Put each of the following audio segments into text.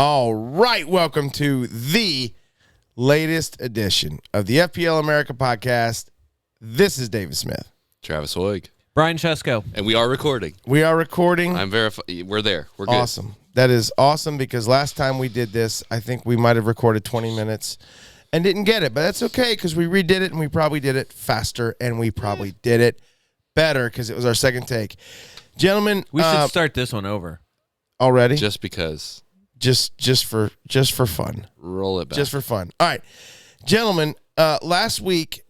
All right, welcome to the latest edition of the FPL America podcast. This is David Smith. Travis Hoig. Brian Chesko. And we are recording. We are recording. I'm verified. We're there. We're good. Awesome. That is awesome because last time we did this, I think we might have recorded 20 minutes and didn't get it. But that's okay because we redid it and we probably did it faster and we probably did it better because it was our second take. Gentlemen. We should start this one over. Already? Just because. Just for fun. Roll it back. Just for fun. All right. Gentlemen, last week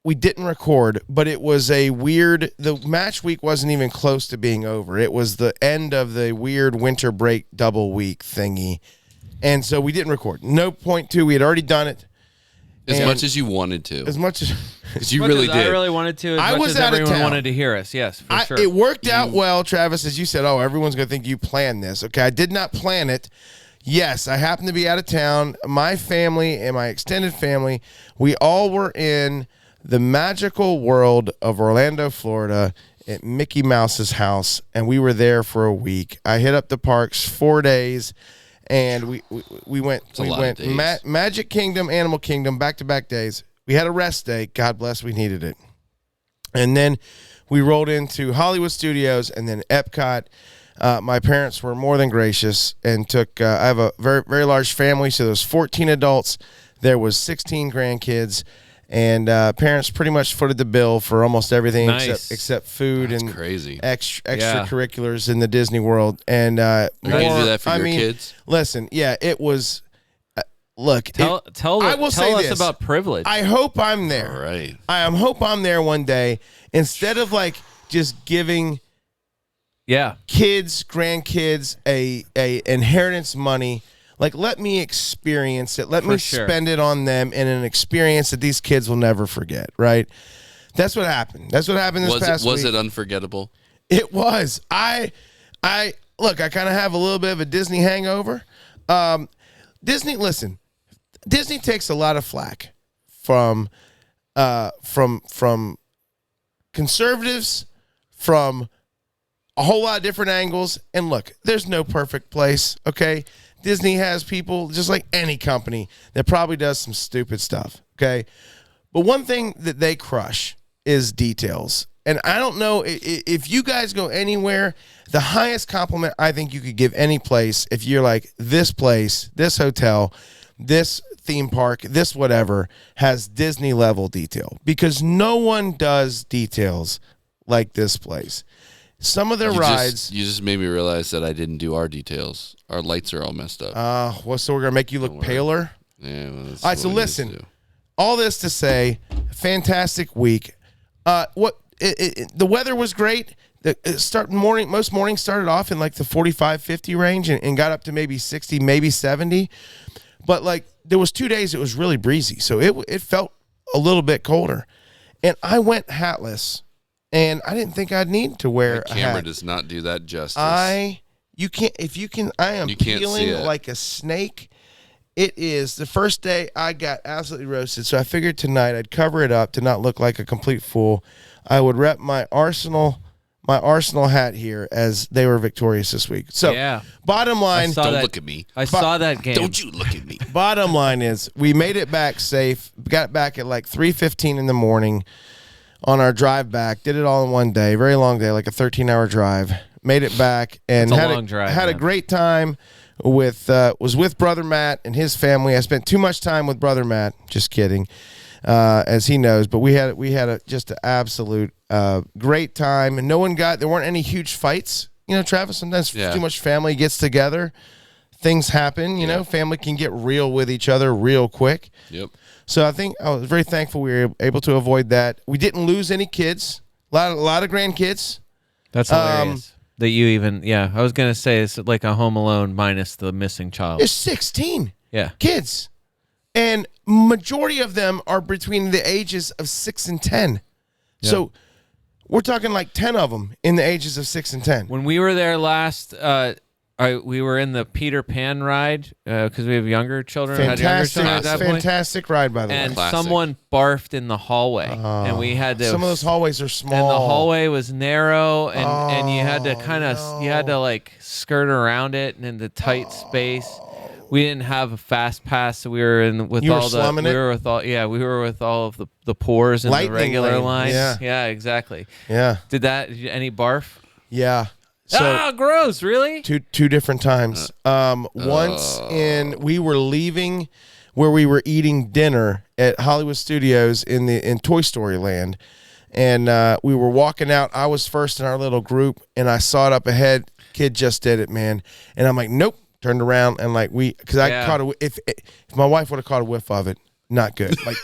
we didn't record, but it was the match week wasn't even close to being over. It was the end of the weird winter break double week thingy. And so we didn't record. No point to. We had already done it. As much as you wanted to. As much as you really did. I really wanted to. As much as everyone wanted to hear us. Yes, for sure. It worked out well, Travis, as you said. Oh, everyone's going to think you planned this. Okay, I did not plan it. Yes, I happened to be out of town. My family and my extended family, we all were in the magical world of Orlando, Florida, at Mickey Mouse's house, and we were there for a week. I hit up the parks 4 days. And we went Magic Kingdom, Animal Kingdom, back-to-back days. We had a rest day. God bless, we needed it. And then we rolled into Hollywood Studios and then Epcot. My parents were more than gracious and took I have a very, very large family, so there was 14 adults. There was 16 grandkids. And parents pretty much footed the bill for almost everything except food. That's and crazy. Extracurriculars in the Disney World. And you're going to do that for your kids? Listen, yeah, it was. Look, tell us about privilege. I hope I'm there. All right. I hope I'm there one day instead of like just giving kids, grandkids a inheritance money. Like, let me experience it. Let me spend it on them in an experience that these kids will never forget, right? That's what happened. That's what happened this past week. Was it unforgettable? It was. Look, I kind of have a little bit of a Disney hangover. Disney takes a lot of flack from conservatives, from a whole lot of different angles. And look, there's no perfect place, okay? Disney has people, just like any company, that probably does some stupid stuff, okay? But one thing that they crush is details. And I don't know, if you guys go anywhere, the highest compliment I think you could give any place, if you're like, this place, this hotel, this theme park, this whatever, has Disney-level detail. Because no one does details like this place. Some of their rides... You just made me realize that I didn't do our details. Our lights are all messed up. So we're going to make you look paler? Yeah. Well, all right, so listen. All this to say, fantastic week. The weather was great. Most mornings started off in like the 45, 50 range and got up to maybe 60, maybe 70. But like there was 2 days it was really breezy. So it felt a little bit colder. And I went hatless. And I didn't think I'd need to wear a hat. The camera does not do that justice. I am peeling like a snake. It is the first day I got absolutely roasted. So I figured tonight I'd cover it up to not look like a complete fool. I would rep my Arsenal hat here as they were victorious this week. So bottom line. Don't look at me. I saw that game. Don't you look at me. Bottom line is we made it back safe. Got back at like 3:15 in the morning. On our drive back, did it all in one day, very long day, like a 13-hour drive. Made it back and had a great time was with Brother Matt and his family. I spent too much time with Brother Matt, just kidding, as he knows. But we had just an absolute great time, and there weren't any huge fights. You know, Travis, sometimes too much family gets together, things happen. You know, family can get real with each other real quick. Yep. So I think I was very thankful we were able to avoid that. We didn't lose any kids. A lot of grandkids. That's hilarious. That you even, I was going to say it's like a Home Alone minus the missing child. There's 16 kids. And majority of them are between the ages of 6 and 10. Yeah. So we're talking like 10 of them in the ages of 6 and 10. When we were there last, we were in the Peter Pan ride because we have younger children. Had younger Fantastic, children at that point. fantastic ride, by the way. And Classic. someone barfed in the hallway, and we had to. Some of those hallways are small. And the hallway was narrow, and you had to kind of you had to like skirt around it and in the tight space. We didn't have a fast pass, so we were in with You were all the slumming it? we were with all we were with all of the pours and Lightning the regular lane, lines. yeah. Exactly. Yeah, Any barf? yeah. So Gross! Really? two different times. Once we were leaving where we were eating dinner at Hollywood Studios in Toy Story Land, and we were walking out. I was first in our little group, and I saw it up ahead. Kid just did it, man. And I'm like, nope. Turned around and like because I caught if my wife would have caught a whiff of it, not good. Like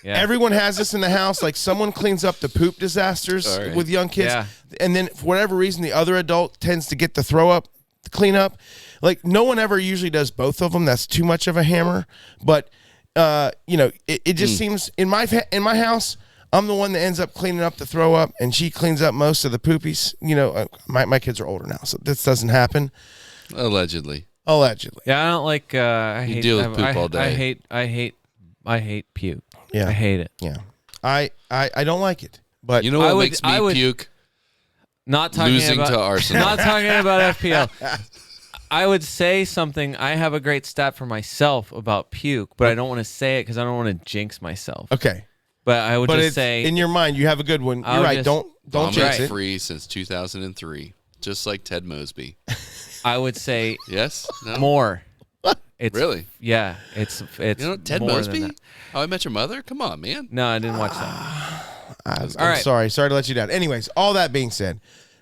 everyone has this in the house. Like someone cleans up the poop disasters with young kids, and then for whatever reason the other adult tends to get the throw up, the clean up. Like no one ever usually does both of them. That's too much of a hammer. But it just seems in my house. I'm the one that ends up cleaning up the throw up, and she cleans up most of the poopies. My kids are older now, so this doesn't happen. Allegedly. Yeah, I don't like. I hate. deal with poop all day. I hate puke. Yeah, I hate it. Yeah, I don't like it. But You know what makes me puke? Not talking Losing about to Arsenal. Not talking about FPL. I would say something. I have a great stat for myself about puke, but I don't want to say it because I don't want to jinx myself. Okay. But I would just say in your mind you have a good one. You're right. Don't jinx it. Free since 2003, just like Ted Mosby. I would say Yes. No? more. It's Really? Yeah. It's You know Ted more Mosby? than that. How I Met Your Mother? Come on, man. No, I didn't watch that. I'm right. sorry to let you down. Anyways, all that being said,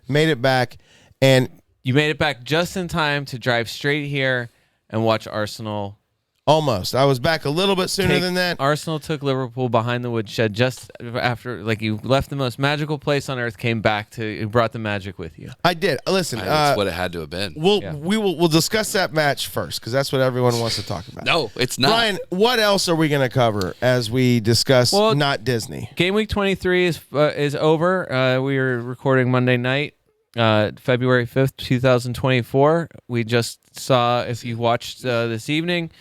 made it back, and You made it back just in time to drive straight here and watch Arsenal. almost. I was back a little bit sooner than that. Arsenal took Liverpool behind the woodshed just after, like you left the most magical place on earth, came back to, you brought the magic with you. I did. Listen, That's what it had to have been. We'll discuss that match first because that's what everyone wants to talk about. No, it's not. Brian, what else are we going to cover as we discuss not Disney? Game week 23 is over. We were recording Monday night, February 5th, 2024. We just saw, if you watched this evening,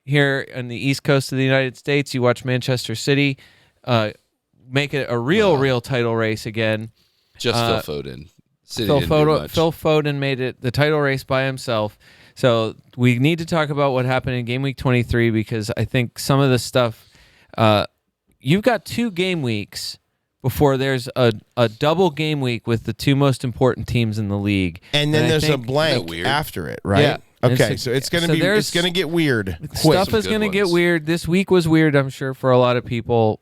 here on the East Coast of the United States, you watch Manchester City make it a real title race again. Just Phil Foden. City Phil didn't do much. Foden made it the title race by himself. So we need to talk about what happened in game week 23 because I think some of the stuff you've got 2 game weeks before there's a double game week with the 2 most important teams in the league. And then there's a blank after it, right? Yeah. Okay, so it's gonna get weird. Stuff is gonna get weird. This week was weird, I'm sure, for a lot of people.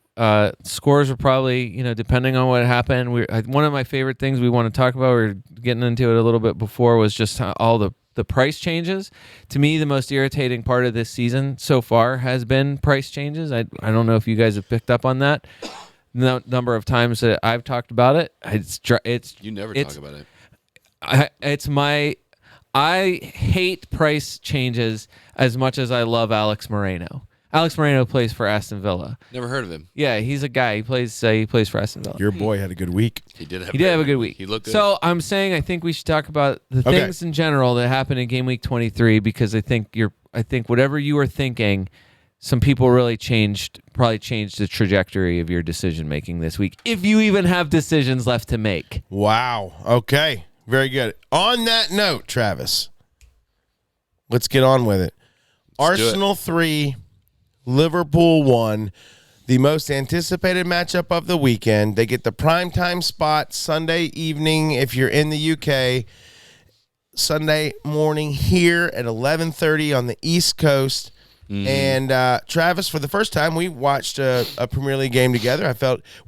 Scores are probably, depending on what happened. One of my favorite things we want to talk about, we were getting into it a little bit before, was just all the price changes. To me, the most irritating part of this season so far has been price changes. I don't know if you guys have picked up on that. The number of times that I've talked about it, You never talk about it. I hate price changes as much as I love Alex Moreno. Alex Moreno plays for Aston Villa. Never heard of him. Yeah, he's a guy. He plays for Aston Villa. Your boy had a good week. He did have a good week. He looked good. So I'm saying I think we should talk about the things in general that happened in game week 23 because I think whatever you were thinking, some people really probably changed the trajectory of your decision making this week. If you even have decisions left to make. Wow. Okay. Very good. On that note, Travis, let's get on with it. Arsenal 3, Liverpool 1, the most anticipated matchup of the weekend. They get the primetime spot Sunday evening if you're in the UK, Sunday morning here at 11:30 on the East Coast. Mm-hmm. And Travis, for the first time, we watched a Premier League game together.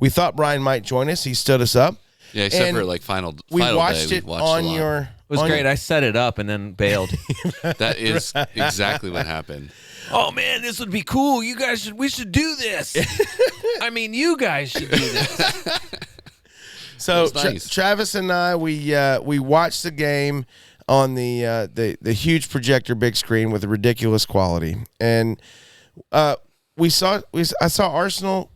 We thought Brian might join us. He stood us up. Yeah, except for final we final watched day. It on your. It was great. I set it up and then bailed. That is exactly what happened. Oh man, this would be cool. We should do this. I mean, you guys should do this. So nice. Travis and I, we watched the game on the huge projector big screen with a ridiculous quality, and I saw Arsenal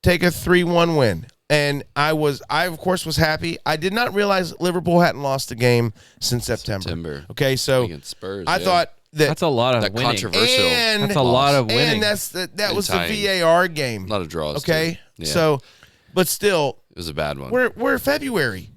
take a 3-1 win. And I of course was happy. I did not realize Liverpool hadn't lost a game since September. Okay, so against Spurs, I thought that's a lot of that winning. controversial. And that's a lot of winning. And that was the VAR game. A lot of draws. Okay, Yeah. so, but still, it was a bad one. We're February.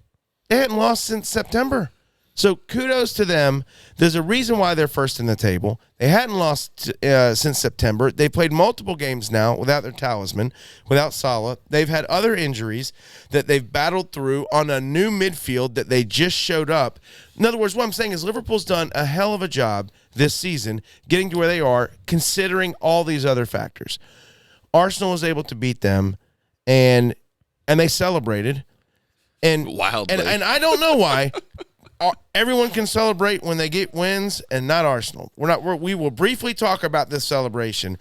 They hadn't lost since September. So kudos to them. There's a reason why they're first in the table. They hadn't lost since September. They played multiple games now without their talisman, without Salah. They've had other injuries that they've battled through on a new midfield that they just showed up. In other words, what I'm saying is Liverpool's done a hell of a job this season getting to where they are, considering all these other factors. Arsenal was able to beat them, and they celebrated. And wildly. And I don't know why. Everyone can celebrate when they get wins, and not Arsenal. We will briefly talk about this celebration,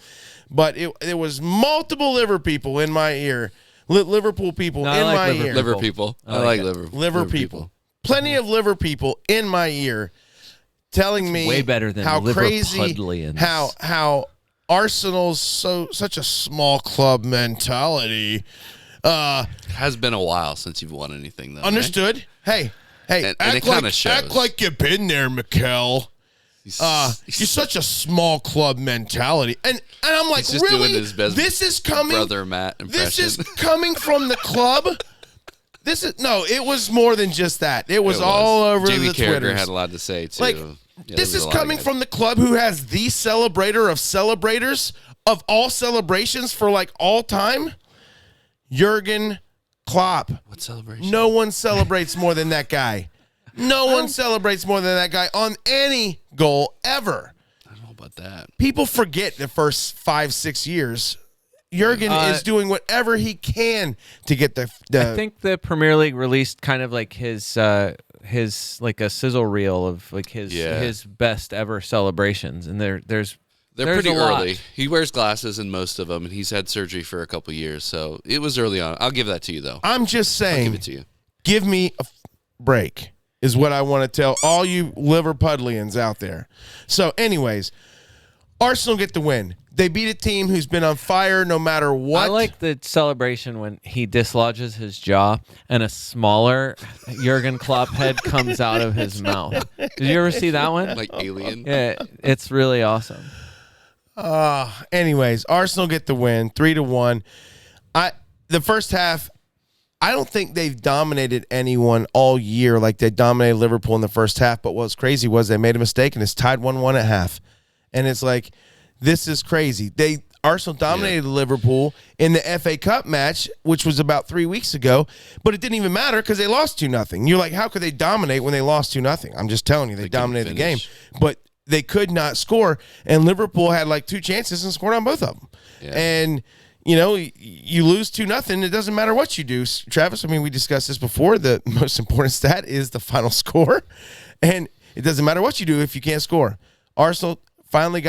but it was multiple Liverpool people in my ear. Liverpool people in my ear. Liverpool people. I like Liverpool. Liverpool people. Plenty of Liverpool people in my ear telling me way better than how crazy, Liverpudlians. how Arsenal's such a small club mentality. Has been a while since you've won anything, though. Understood. Right? Hey, and it kind of shows. Act like you've been there, Mikel. You're such a small club mentality, and I'm like, he's just really? doing his best this is coming, brother Matt impression. This is coming from the club. It was more than just that. It was all over Jamie the Carragher Twitters. had a lot to say too. Like, this is coming from the club who has the celebrator of celebrators of all celebrations for like all time, Jurgen Klopp. What celebration? No one celebrates more than that guy. No one celebrates more than that guy on any goal ever. I don't know about that. People forget the first 5-6 years. Jurgen is doing whatever he can to get the I think the Premier League released kind of like his like a sizzle reel of like his best ever celebrations, and they're pretty early. He wears glasses in most of them, and he's had surgery for a couple years, so it was early on. I'll give that to you, though. I'm just saying, I'll give it to you. Give me a break is what I want to tell all you Liverpudlians out there. So, anyways, Arsenal get the win. They beat a team who's been on fire no matter what. I like the celebration when he dislodges his jaw and a smaller Jurgen Klopp head comes out of his mouth. Did you ever see that one? Like Alien? Yeah, it's really awesome. Anyways, Arsenal get the win, 3-1. The first half, I don't think they've dominated anyone all year like they dominated Liverpool in the first half. But what's crazy was they made a mistake and it's tied 1-1 at half, and it's like, this is crazy. Arsenal dominated Liverpool in the FA Cup match, which was about 3 weeks ago, but it didn't even matter because they lost 2-0. You're like, how could they dominate when they lost 2-0? I'm just telling you, they dominated the game, but they could not score, and Liverpool had like 2 chances and scored on both of them. Yeah. And you lose 2-0. It doesn't matter what you do, Travis. I mean, we discussed this before. The most important stat is the final score, and it doesn't matter what you do if you can't score. Arsenal finally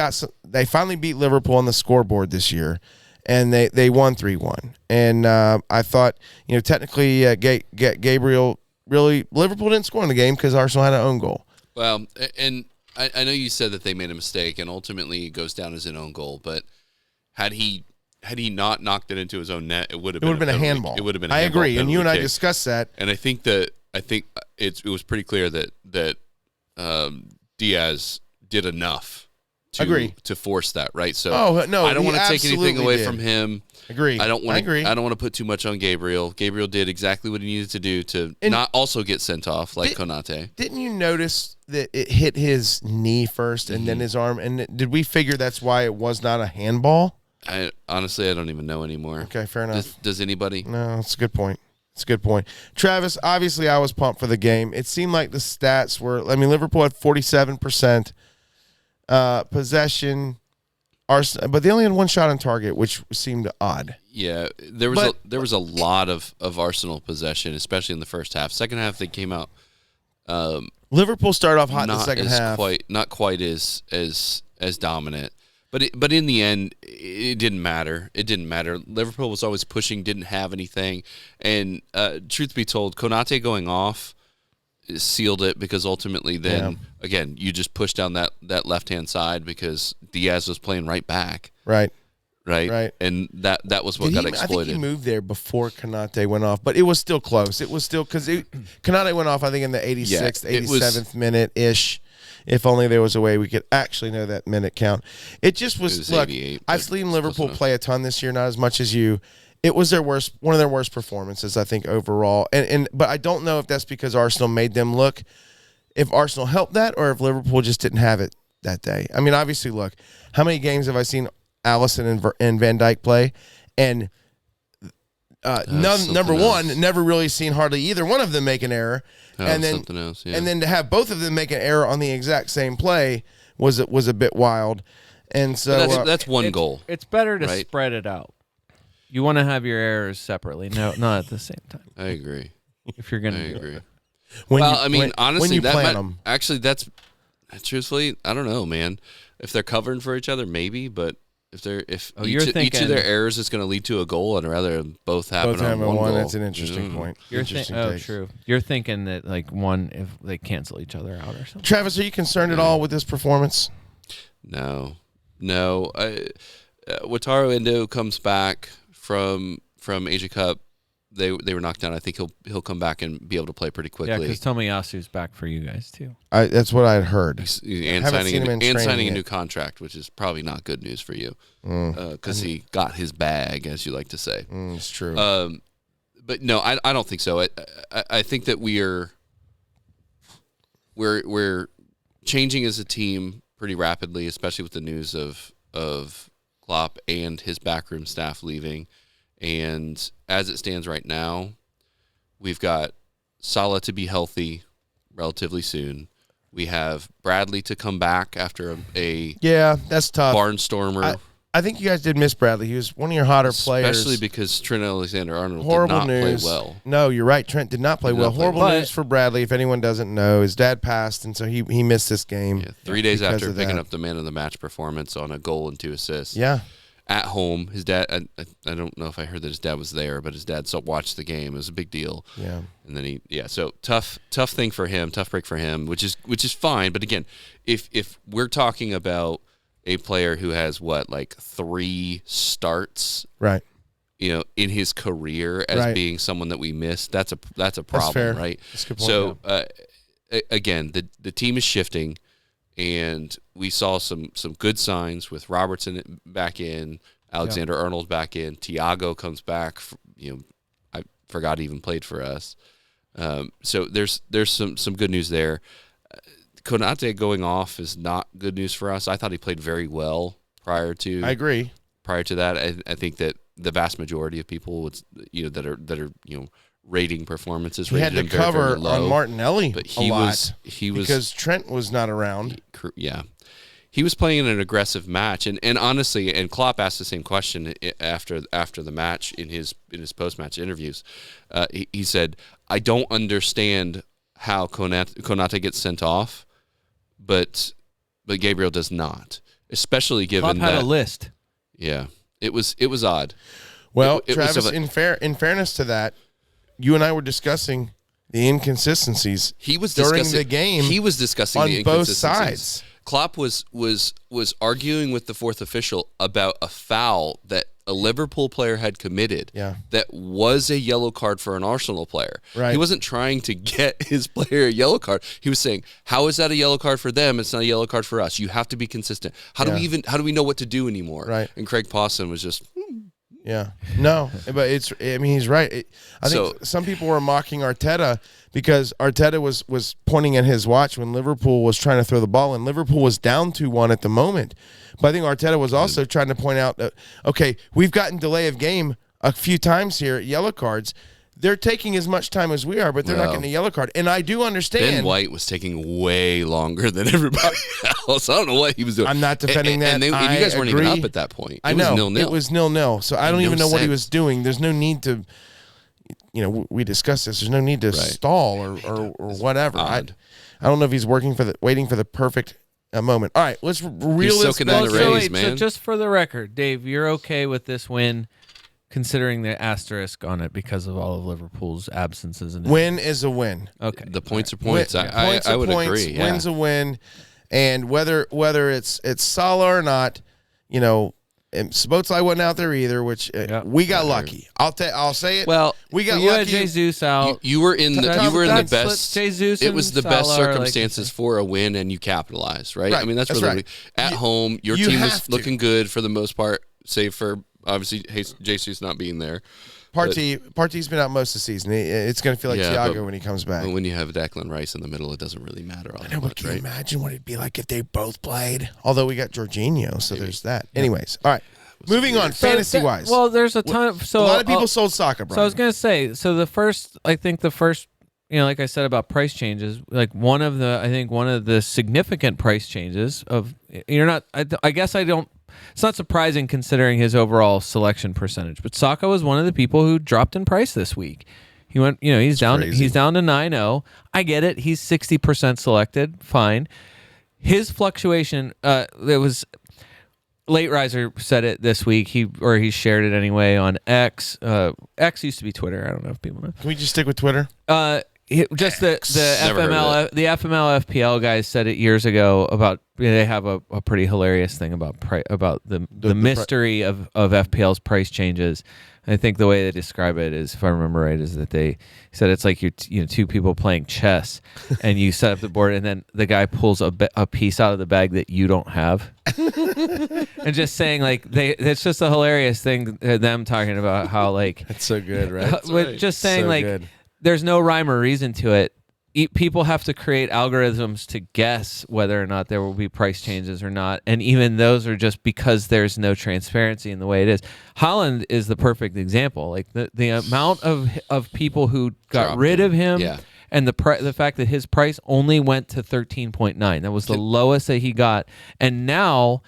beat Liverpool on the scoreboard this year, and they won 3-1. And I thought, technically, Gabriel Liverpool didn't score in the game because Arsenal had an own goal. Well, and I know you said that they made a mistake, and ultimately it goes down as an own goal. But had he not knocked it into his own net, it would have been a handball. It would have been. I agree, and you and I kick. discussed that. And I think it was pretty clear that Diaz did enough. To force that, right? So I don't want to take anything away from him. Agree. I don't want to put too much on Gabriel. Gabriel did exactly what he needed to do to not also get sent off like Konate. Didn't you notice that it hit his knee first and then his arm? And did we figure that's why it was not a handball? Honestly, I don't even know anymore. Okay, fair enough. Does anybody? No, it's a good point. Travis, obviously I was pumped for the game. It seemed like the stats were, Liverpool had 47%. Possession, Arsenal, but they only had one shot on target, which seemed odd. Yeah, there was a lot of Arsenal possession, especially in the first half. Second half, they came out. Liverpool started off hot in the second half. Not quite as dominant, but in the end, it didn't matter. It didn't matter. Liverpool was always pushing, didn't have anything, and truth be told, Konate going off sealed it because ultimately then again you just push down that left hand side because Diaz was playing right back. Right. right? And that was what got exploited. I think he moved there before Konate went off, but it was still close. It was still because Konate went off, I think, in the 86th, 87th minute-ish. If only there was a way we could actually know that minute count. It just was look, I've seen Liverpool play a ton this year, not as much as you. It was one of their worst performances, I think, overall. But I don't know if that's because Arsenal made them look, if Arsenal helped that, or if Liverpool just didn't have it that day. I mean, obviously, look, how many games have I seen Alisson and Van Dijk play? And number one, never really seen hardly either one of them make an error. And then something else, yeah. And then to have both of them make an error on the exact same play was a bit wild. And so that's one goal. It's better to spread it out. You want to have your errors separately, not at the same time. I agree. If you're going to agree. when Honestly, you plan them. Actually, that's truthfully, I don't know, man. If they're covering for each other, maybe, but if each of their errors is going to lead to a goal, I'd rather both happen on one goal. That's an interesting point. True. You're thinking that if they cancel each other out or something. Travis, are you concerned at all with this performance? No. Wataru Endo comes back from Asia Cup. They were knocked down. I think he'll come back and be able to play pretty quickly. Yeah, because Tomiyasu's back for you guys too. That's what I had heard. And signing a new contract, which is probably not good news for you, because he got his bag, as you like to say. It's true. But no, I don't think so. I think that we're changing as a team pretty rapidly, especially with the news of Klopp and his backroom staff leaving. And as it stands right now, we've got Salah to be healthy relatively soon. We have Bradley to come back after that's tough. Barnstormer. I think you guys did miss Bradley. He was one of your hotter players. Especially because Trent Alexander-Arnold did not news. play well. No, you're right. Trent did not play well. Horrible news for Bradley. If anyone doesn't know, his dad passed, and so he missed this game. Yeah, 3 days after picking up the man of the match performance on a goal and 2 assists. Yeah. At home, his dad, I don't know if I heard that his dad was there, but his dad watched the game. It was a big deal. Yeah. And then so tough thing for him, tough break for him, which is fine. But again, if we're talking about a player who has 3 starts, right, in his career as being someone that we missed, that's a problem, that's fair. right? That's a good point, so again, the team is shifting. And we saw some good signs with Robertson back in, Alexander-Arnold back in, Thiago comes back. I forgot he even played for us. So there's some good news there. Konate going off is not good news for us. I thought he played very well prior to. I agree. Prior to that, I think that the vast majority of people would that are rating performances. He had to cover very, very low, on Martinelli, but he was because Trent was not around. He was playing in an aggressive match, and honestly, and Klopp asked the same question after the match in his post-match interviews. He said, "I don't understand how Konate gets sent off, but Gabriel does not, especially given Klopp had that a list." Yeah, it was odd. Well, Travis, in fairness to that, you and I were discussing the inconsistencies. During the game. He was discussing on the inconsistencies. both sides. Klopp was arguing with the fourth official about a foul that a Liverpool player had committed. Yeah. That was a yellow card for an Arsenal player. Right. He wasn't trying to get his player a yellow card. He was saying, "How is that a yellow card for them? It's not a yellow card for us. You have to be consistent. How do we know what to do anymore?" Right. And Craig Pawson was just. Yeah. No, but he's right. I think some people were mocking Arteta because Arteta was pointing at his watch when Liverpool was trying to throw the ball, and Liverpool was down 2-1 at the moment. But I think Arteta was also trying to point out that, okay, we've gotten delay of game a few times here at yellow cards. They're taking as much time as we are, but they're not getting a yellow card. And I do understand. Ben White was taking way longer than everybody else. I don't know what he was doing. I'm not defending that. And you guys weren't even up at that point. I know. It was 0-0. It was 0-0. So I don't even know what he was doing. There's no need to, we discussed this. There's no need to stall or whatever. I don't know if he's waiting for the perfect moment. All right, let's reel this back. So just for the record, Dave, you're okay with this win? Considering the asterisk on it because of all of Liverpool's absences. Win is a win. Okay. The points are points. I would agree. Yeah. Win's a win. And whether it's Salah or not, And Szoboszlai wasn't out there either, which we got lucky. I'll say it. Well, we got you lucky. had Jesus out. You were in the best. Jesus it was the best Salah circumstances for a win, and you capitalized, right? I mean, that's really right. At home. Your team was looking good for the most part, save for obviously Jesus not being there. Partey's been out most of the season. It's going to feel like Thiago when he comes back. When you have Declan Rice in the middle, it doesn't really matter all that much, can you imagine what it'd be like if they both played? Although we got Jorginho, so there's that. Yeah. Anyways, all right. Moving on, fantasy-wise. Well, there's a ton of... a lot of people sold Saka, Brian. So I was going to say, I think the first, like I said about price changes, like one of the significant price changes of... It's not surprising considering his overall selection percentage, but Saka was one of the people who dropped in price this week. He went, he's down to 9-0. I get it. He's 60% selected. Fine. His fluctuation, there was Late Riser said it this week. He shared it anyway on X. X used to be Twitter. I don't know if people know. Can we just stick with Twitter? Just the FML FPL guys said it years ago about they have a pretty hilarious thing about the mystery of FPL's price changes. I think the way they describe it is, if I remember right, is that they said it's like you're two people playing chess, and you set up the board, and then the guy pulls a piece out of the bag that you don't have, and just saying like it's just a hilarious thing. Them talking about how like that's so good, right? Just saying so like. Good. There's no rhyme or reason to it. People have to create algorithms to guess whether or not there will be price changes or not. And even those are just because there's no transparency in the way it is. Haaland is the perfect example. Like the amount of people who got rid of him and the fact that his price only went to 13.9. That was the lowest that he got. And now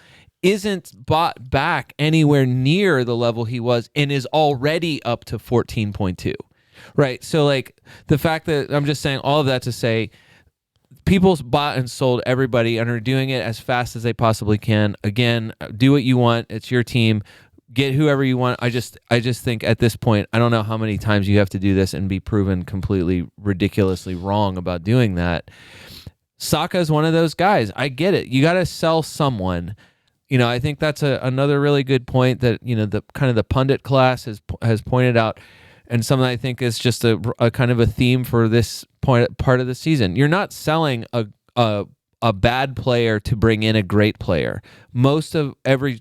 isn't bought back anywhere near the level he was and is already up to 14.2. Right. So, like, the fact that I'm just saying all of that to say people's bought and sold everybody and are doing it as fast as they possibly can. Again, do what you want. It's your team. Get whoever you want. I just think at this point, I don't know how many times you have to do this and be proven completely ridiculously wrong about doing that. Saka is one of those guys. I get it. You got to sell someone. I think that's another really good point that, the kind of the pundit class has pointed out. And something I think is just a kind of a theme for this part of the season. You're not selling a bad player to bring in a great player. Most of every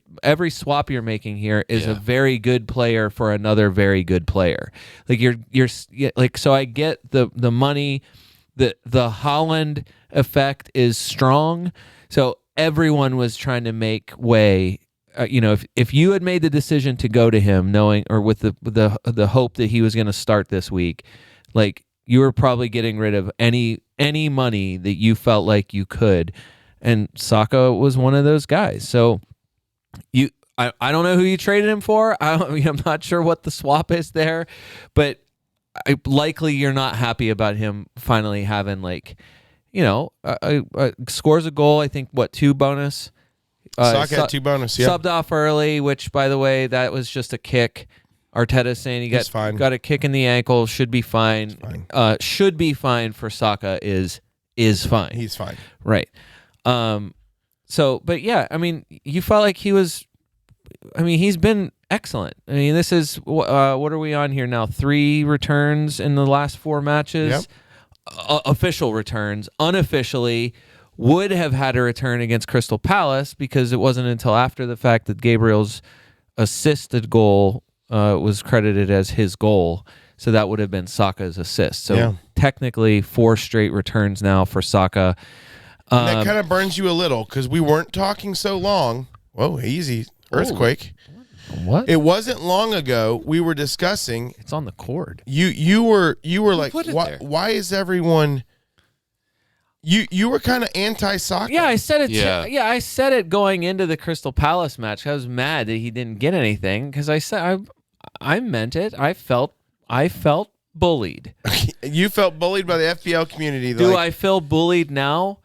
swap you're making here is a very good player for another very good player. Like you're like, so I get the money, the Haaland effect is strong. So everyone was trying to make way. If you had made the decision to go to him, knowing or with the hope that he was going to start this week, like you were probably getting rid of any money that you felt like you could, and Saka was one of those guys. So I don't know who you traded him for. I'm not sure what the swap is there, but likely you're not happy about him finally having scores a goal. I think 2 bonus. Saka had 2 bonus, subbed off early, which, by the way, that was just a kick. Arteta's saying he got a kick in the ankle, should be fine. Should be fine for Saka is fine. He's fine. Right. But yeah, I mean, you felt like he was, he's been excellent. I mean, this is, what are we on here now? 3 returns in the last 4 matches. Yep. Official returns. Unofficially, would have had a return against Crystal Palace because it wasn't until after the fact that Gabriel's assisted goal was credited as his goal. So that would have been Saka's assist. So technically 4 straight returns now for Saka. And that kind of burns you a little because we weren't talking so long. Whoa, easy. Earthquake. What? It wasn't long ago we were discussing. It's on the cord. You were like, why is everyone... You were kind of anti-Saka. Yeah, I said it. I said it going into the Crystal Palace match. I was mad that he didn't get anything because I said I meant it. I felt bullied. You felt bullied by the FPL community. Do I feel bullied now?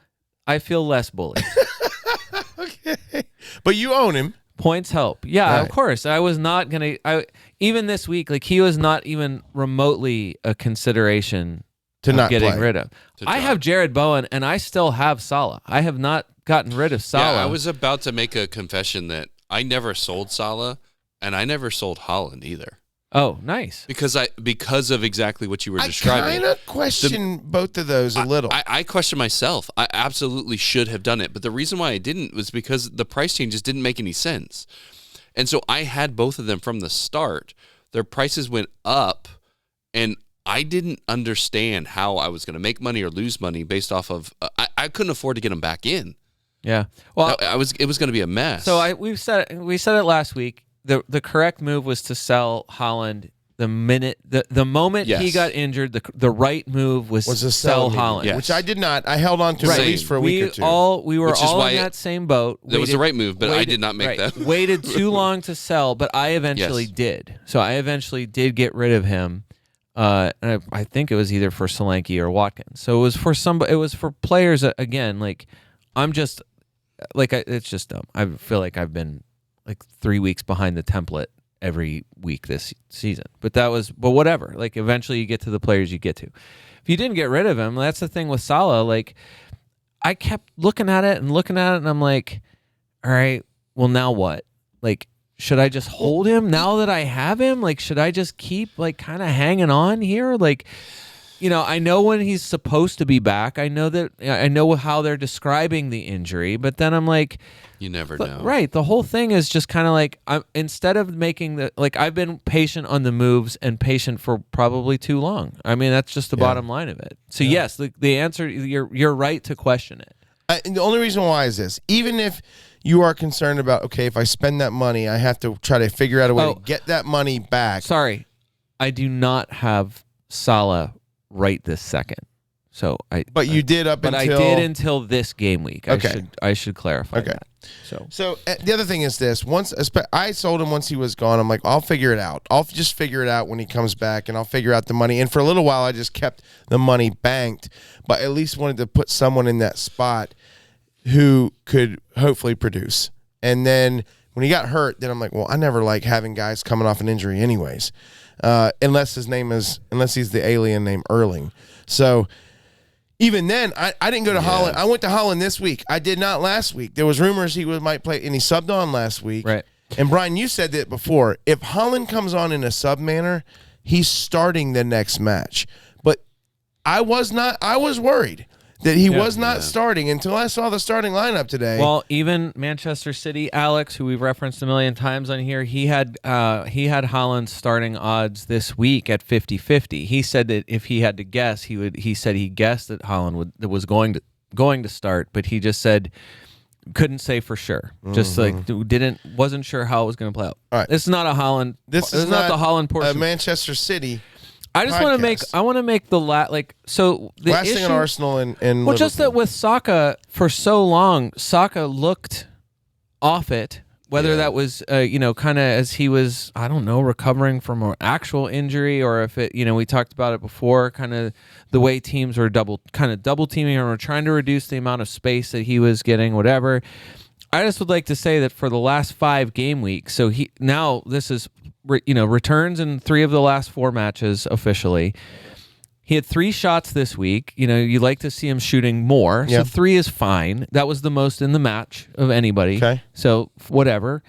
I feel less bullied. Okay, but you own him. Points help. Yeah, right. Of course. I was not gonna. Even this week, like he was not even remotely a consideration. To not getting rid of. I have Jared Bowen, and I still have Salah. I have not gotten rid of Salah. Yeah, I was about to make a confession that I never sold Salah, and I never sold Haaland either. Oh, nice. Because of exactly what you were describing. I kind of question both of those a little. I question myself. I absolutely should have done it, but the reason why I didn't was because the price changes didn't make any sense. And so I had both of them from the start. Their prices went up, and I didn't understand how I was going to make money or lose money based off of I couldn't afford to get them back in. Yeah. Well, it was going to be a mess. So we said it last week. The correct move was to sell Haaland the moment he got injured. The right move was to sell Haaland, yes. Which I did not. I held on to at least for a week or two. We were all in that same boat. That was the right move, but I did not make that. Waited too long to sell, but I eventually did. So I eventually did get rid of him. And I think it was either for Solanke or Watkins. So it was for somebody. It was for players that, again. Like I'm just like it's just dumb. I feel like I've been like 3 weeks behind the template every week this season. But whatever. Like eventually you get to the players you get to. If you didn't get rid of him, that's the thing with Salah. Like I kept looking at it, and I'm like, all right, well now what? Like, should I just hold him now that I have him? Like, should I just keep like kind of hanging on here? Like, I know when he's supposed to be back. I know how they're describing the injury, but then I'm like, you never know. Right. The whole thing is just kind of like, instead of making I've been patient on the moves and patient for probably too long. I mean, that's just the bottom line of it. So yes, the answer, you're right to question it. And the only reason why is this: even if you are concerned about, okay, if I spend that money, I have to try to figure out a way to get that money back. Sorry, I do not have Salah right this second. But you did But I did until this game week. Okay. I should clarify that. So the other thing is this: once I sold him once he was gone, I'm like, I'll figure it out. I'll just figure it out when he comes back, and I'll figure out the money. And for a little while, I just kept the money banked, but at least wanted to put someone in that spot who could hopefully produce. And then when he got hurt, then I'm like, well, I never like having guys coming off an injury anyways, unless he's the alien named Erling. So even then, I didn't go to Haaland. I went to Haaland this week. I did not last week. There was rumors he might play, and he subbed on last week. Right. And Brian, you said that before. If Haaland comes on in a sub manner, he's starting the next match. But I was worried that he was not starting until I saw the starting lineup today. Well, even Manchester City, Alex, who we've referenced a million times on here, he had Haaland starting odds this week at 50-50. He said that if he had to guess, he said he guessed that Haaland was going to start, but he just said couldn't say for sure. Just wasn't sure how it was going to play out. All right. This is not a Haaland. This is not the Haaland portion. Manchester City. I just want to make the last thing on Arsenal and Liverpool. Just that with Saka for so long, Saka looked off it. Whether that was kind of as he was, I don't know, recovering from an actual injury, or if it, we talked about it before, kind of the way teams were double teaming or trying to reduce the amount of space that he was getting, whatever. I just would like to say that for the last 5 game weeks, so this is returns in 3 of the last 4 matches officially. He had 3 shots this week. You like to see him shooting more. Yeah. So 3 is fine. That was the most in the match of anybody. Okay. So whatever.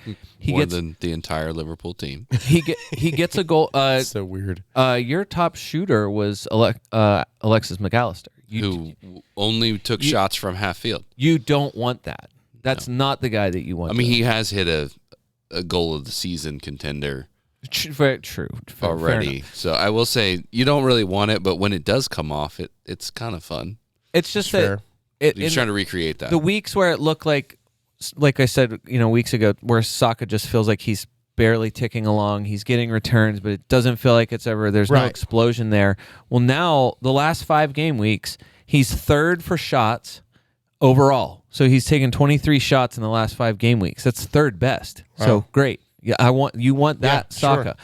More than the entire Liverpool team. He gets a goal. So weird. Your top shooter was Alexis McAllister. Who only took shots from half field. You don't want that. That's not the guy that you want. I mean, he has hit a goal of the season contender. Very true. Already. So I will say you don't really want it, but when it does come off, it's kind of fun. It's just that he's trying to recreate that. The weeks where it looked like I said, weeks ago, where Saka just feels like he's barely ticking along. He's getting returns, but it doesn't feel like there's no explosion there. Well, now the last 5 game weeks, he's 3rd for shots overall. So he's taken 23 shots in the last 5 game weeks. That's 3rd best. Wow. So great. Yeah, you want that, Saka. Sure.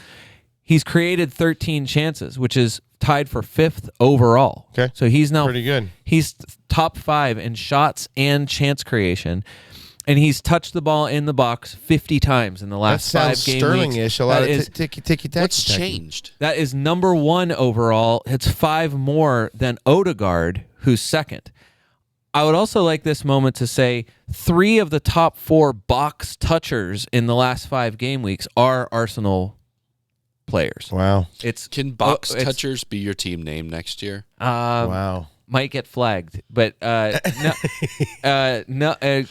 He's created 13 chances, which is tied for 5th overall. Okay. So he's now pretty good. He's top 5 in shots and chance creation, and he's touched the ball in the box 50 times in the last 5 game weeks. Sterling-ish. A lot of ticky-tacky. What's changed? That is number 1 overall. It's 5 more than Odegaard, who's 2nd. I would also like this moment to say 3 of the top 4 box touchers in the last 5 game weeks are Arsenal players. Wow. Can box touchers be your team name next year? Wow. Might get flagged, but no, I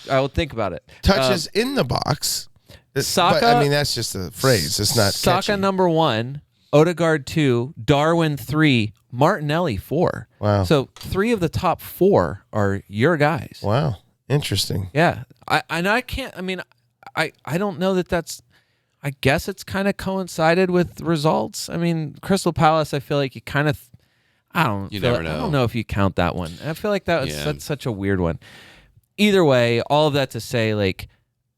will think about it. Touches in the box. Saka, but, I mean, that's just a phrase. It's not Saka catchy. number 1, Odegaard 2, Darwin 3, Martinelli 4. Wow. So 3 of the top 4 are your guys. Wow. Interesting. Yeah. I don't know that's. I guess it's kind of coincided with results. I mean, Crystal Palace, I feel like you kind of. I don't know if you count that one. I feel like that's such a weird one. Either way, all of that to say, like,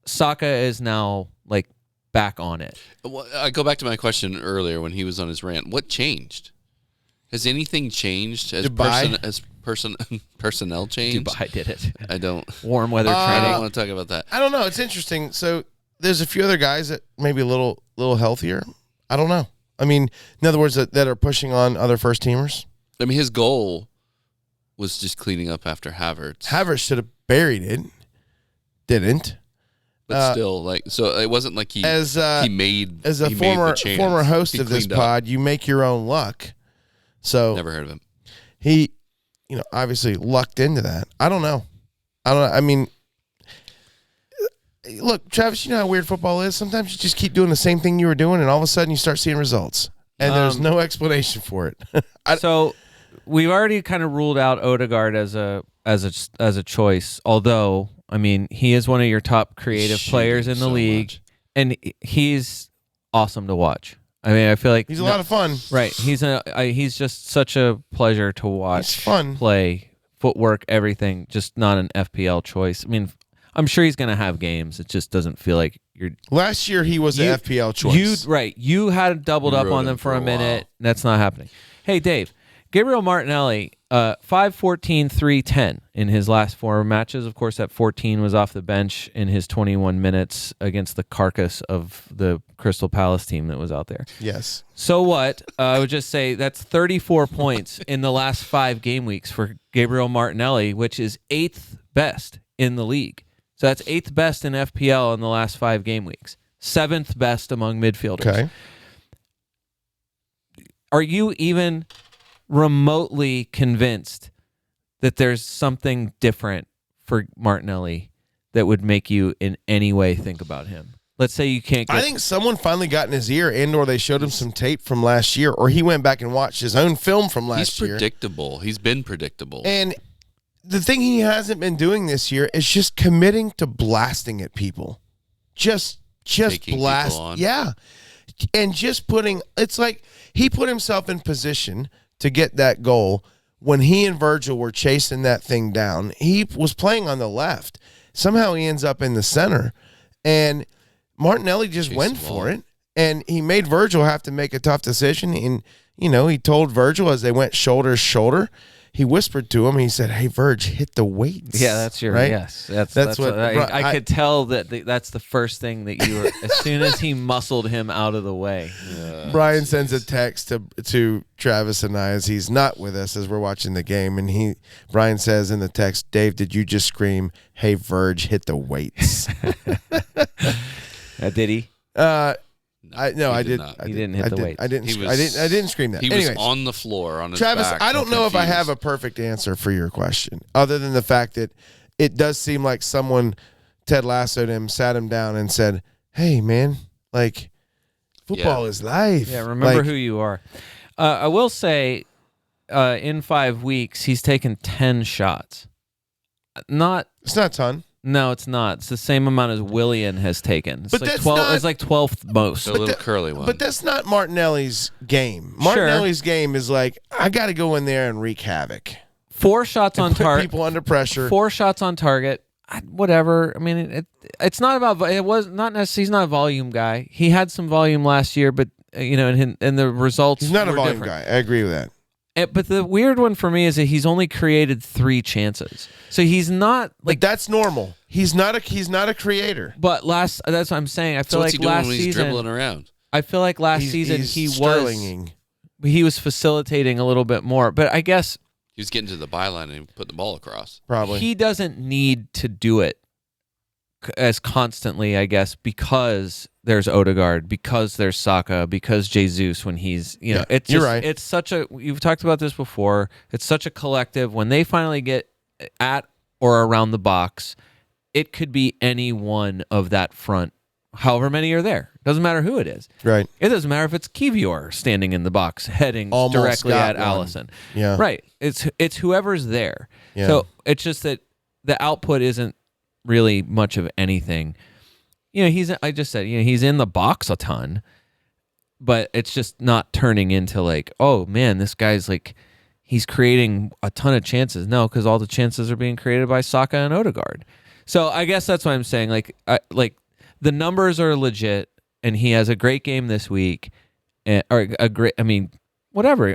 Saka is now like back on it. Well, I go back to my question earlier when he was on his rant. What changed? Has anything changed as personnel changed? Dubai did it. I don't. Warm weather I training. don't want to talk about that. I don't know. It's interesting. So there's a few other guys that maybe a little healthier. I don't know. I mean, in other words, that are pushing on other first teamers. I mean, his goal was just cleaning up after Havertz. Havertz should have buried it. Didn't. But still, like, so it wasn't like he made as a former host of this pod. You make your own luck. So never heard of him. He, obviously lucked into that. I don't know. I mean, look, Travis, you know how weird football is. Sometimes you just keep doing the same thing you were doing, and all of a sudden you start seeing results, and there's no explanation for it. So we've already kind of ruled out Odegaard as a choice. Although, I mean, he is one of your top creative players in the league, and he's awesome to watch. I mean, I feel like he's a lot of fun. Right? He's just such a pleasure to watch. He's fun. Play, footwork, everything. Just not an FPL choice. I mean, I'm sure he's going to have games. It just doesn't feel like you're. Last year he was an FPL choice. You had doubled up on them for a minute. That's not happening. Hey, Dave. Gabriel Martinelli, 5-14, 3-10 in his last 4 matches. Of course, that 14 was off the bench in his 21 minutes against the carcass of the Crystal Palace team that was out there. Yes. So what? I would just say that's 34 points in the last 5 game weeks for Gabriel Martinelli, which is 8th best in the league. So that's 8th best in FPL in the last 5 game weeks. 7th best among midfielders. Okay. Are you even remotely convinced that there's something different for Martinelli that would make you in any way think about him? Let's say you can't get... I think someone finally got in his ear, or they showed him some tape from last year, or he went back and watched his own film from last year. He's predictable. He's been predictable. And the thing he hasn't been doing this year is just committing to blasting at people. Just blast. Yeah. And just putting... It's like he put himself in position to get that goal when he and Virgil were chasing that thing down. He was playing on the left. Somehow he ends up in the center, and Martinelli just went for it, and he made Virgil have to make a tough decision. And he told Virgil as they went shoulder to shoulder, he whispered to him. He said, "Hey, Virg, hit the weights." Yeah, that's your right. Yes, that's what I could tell that's the first thing that you were. As soon as he muscled him out of the way, Brian sends a text to Travis and I as he's not with us as we're watching the game, and Brian says in the text, "Dave, did you just scream, 'Hey, Virg, hit the weights'?" Did he? I did. He didn't hit the weights. I didn't scream that. He was on the floor on his Travis, back. I don't know if I have a perfect answer for your question, other than the fact that it does seem like someone Ted Lassoed him, sat him down, and said, "Hey, man, like football is life. Yeah, remember who you are." I will say, in 5 weeks, he's taken 10 shots. It's not a ton. No, it's not. It's the same amount as Willian has taken. It's like 12. It's like 12th most. The little curly one. But that's not Martinelli's game. Martinelli's game is like, I got to go in there and wreak havoc. 4 shots on target. People under pressure. 4 shots on target. Whatever. I mean, it's not about. It was not necessarily. He's not a volume guy. He had some volume last year, but and the results. He's not a volume different. guy. I agree with that. But the weird one for me is that he's only created 3 chances. So he's not like. But that's normal. He's not a creator. But that's what I'm saying. I feel like last season. He's dribbling around. I feel like last season he was facilitating a little bit more. But I guess He was getting to the byline and putting the ball across. Probably. He doesn't need to do it as constantly, I guess, because there's Odegaard, because there's Saka, because Jesus when he's, it's just, you're right. It's such a, you've talked about this before, it's such a collective. When they finally get at or around the box, it could be any one of that front, however many are there. Doesn't matter who it is. Right. It doesn't matter if it's Kivior standing in the box, heading Almost directly got at one. Allison. Yeah. Right. It's whoever's there. Yeah. So it's just that the output isn't really much of anything. I just said, he's in the box a ton, but it's just not turning into like, oh man, this guy's like, he's creating a ton of chances. No, because all the chances are being created by Saka and Odegaard. So I guess that's what I'm saying. Like the numbers are legit, and he has a great game this week, whatever.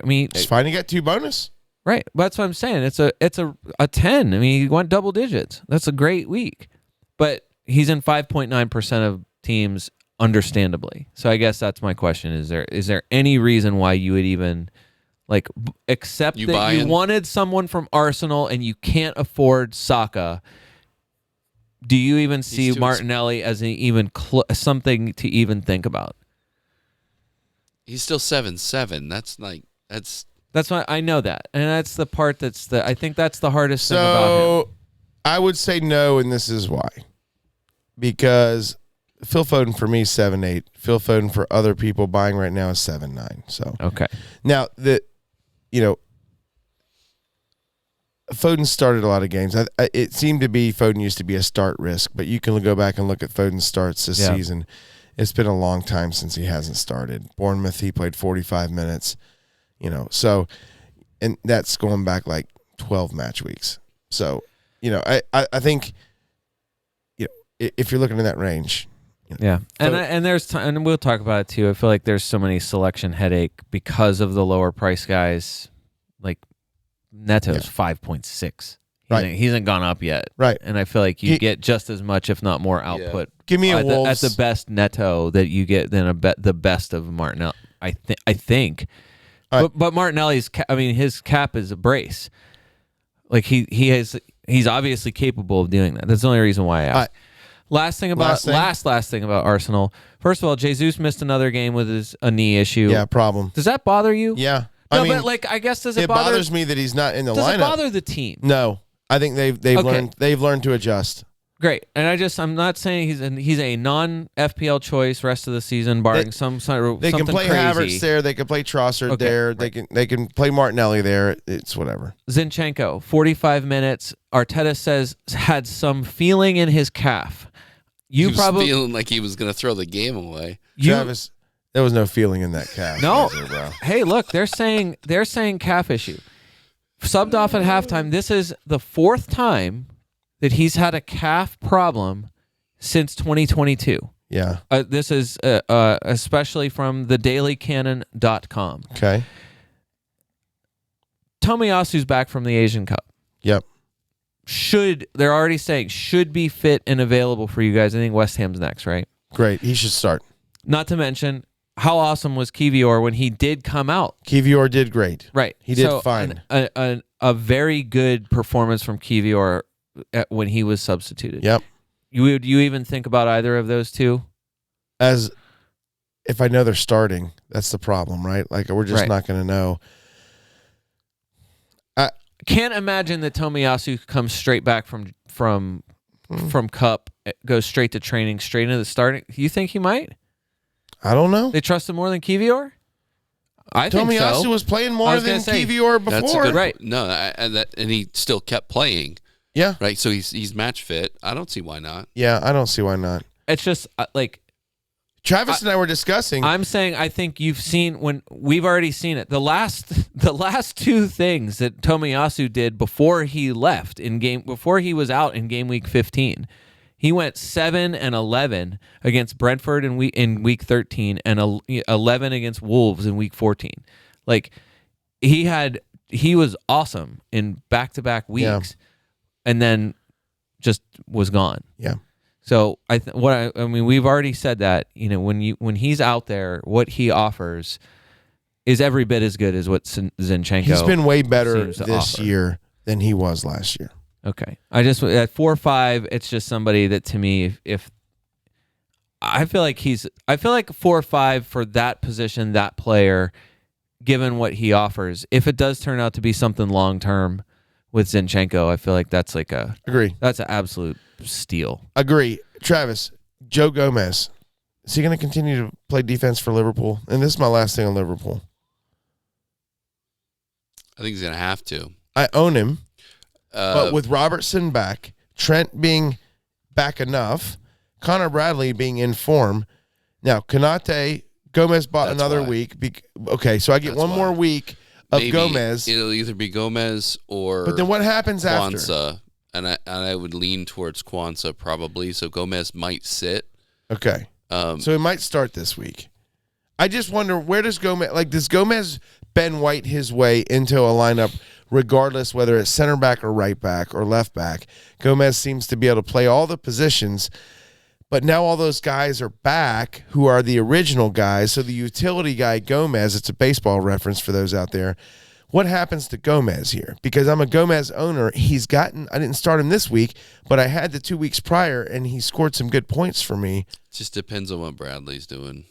It's fine to get 2 bonus. Right. But that's what I'm saying. It's a 10. I mean, he went double digits. That's a great week. But he's in 5.9% of teams, understandably. So I guess that's my question. Is there any reason why you would even accept that you wanted someone from Arsenal and you can't afford Saka? Do you even see Martinelli as something to even think about? He's still 7-7. That's why I know that, and that's the part I think that's the hardest thing about him. I would say no, and this is why. Because Phil Foden for me is 7-8. Phil Foden for other people buying right now is 7-9. So okay. Now Foden started a lot of games. It seemed to be Foden used to be a start risk, but you can go back and look at Foden's starts this season. It's been a long time since he hasn't started. Bournemouth, he played 45 minutes. So, and that's going back like 12 match weeks. So, I think, if you're looking in that range. Yeah. And there's time, and we'll talk about it too. I feel like there's so many selection headache because of the lower price guys. Like Neto's 5.6. Right. He hasn't gone up yet. Right. And I feel like you get just as much, if not more, output. Give me a Wolves. At the best Neto that you get than the best of Martinelli. I think. But Martinelli's, his cap is a brace. Like he's obviously capable of doing that. That's the only reason why I asked. Last thing about Arsenal. First of all, Jesus missed another game with a knee issue. Yeah, problem. Does that bother you? Yeah. No, but I guess does it bother? It bothers me that he's not in the lineup. Does it bother the team? No, I think they've learned to adjust. Great, and I'm not saying he's a non-FPL choice rest of the season, barring something crazy. They can play Havertz there. They can play Trossard there. Right. They can play Martinelli there. It's whatever. Zinchenko, 45 minutes. Arteta says had some feeling in his calf. He was feeling like he was going to throw the game away. Travis, there was no feeling in that calf. No. Bro. Hey, look, they're saying calf issue. Subbed off at halftime. This is the 4th time that he's had a calf problem since 2022. Yeah. This is especially from thedailycannon.com. Okay. Tomiyasu's back from the Asian Cup. Yep. They're already saying should be fit and available for you guys. I think West Ham's next, right? Great. He should start. Not to mention, how awesome was Kivior when he did come out? Kivior did great. Right. He did fine. A very good performance from Kivior when he was substituted. Yep. Would you even think about either of those two? As if I know they're starting, that's the problem, right? Like we're just not going to know. Can't imagine that Tomiyasu comes straight back from Cup, goes straight to training, straight into the starting. You think he might? I don't know. They trust him more than Kivior? I think so. Tomiyasu was playing more than Kivior before. That's a good, right. No, and he still kept playing. Yeah. Right. So he's match fit. I don't see why not. Yeah, I don't see why not. It's just Travis and I were discussing. I'm saying I think you've seen when we've already seen it. The last 2 things that Tomiyasu did before he left before he was out in game week 15. He went 7-11 against Brentford in week 13 and 11 against Wolves in week 14. Like he was awesome in back-to-back weeks and then just was gone. Yeah. So we've already said that, when he's out there, what he offers, is every bit as good as what Zinchenko. He's been way better seems to this offer. year than he was last year. Okay. I just at 4-5, it's just somebody that to me, if I feel like 4-5 for that position, that player, given what he offers. If it does turn out to be something long term with Zinchenko, I feel like that's like Agree. that's an absolute steal. Agree. Travis, Joe Gomez, is he going to continue to play defense for Liverpool? And this is my last thing on Liverpool. I think he's going to have to. I own him, but with Robertson back, Trent being back enough, Connor Bradley being in form. Now, Konate, Gomez bought That's another why. week. Okay, so I get That's one why. more week of Maybe Gomez. It'll either be Gomez or But then what happens after? Kwanzaa, and I would lean towards Kwanzaa probably. So Gomez might sit. Okay. So he might start this week. I just wonder, where does Gomez Ben White his way into a lineup regardless whether it's center back or right back or left back? Gomez seems to be able to play all the positions, but now all those guys are back who are the original guys. So the utility guy Gomez, it's a baseball reference for those out there. What happens to Gomez here? Because I'm a Gomez owner. I didn't start him this week, but I had the 2 weeks prior, and he scored some good points for me. It just depends on what Bradley's doing.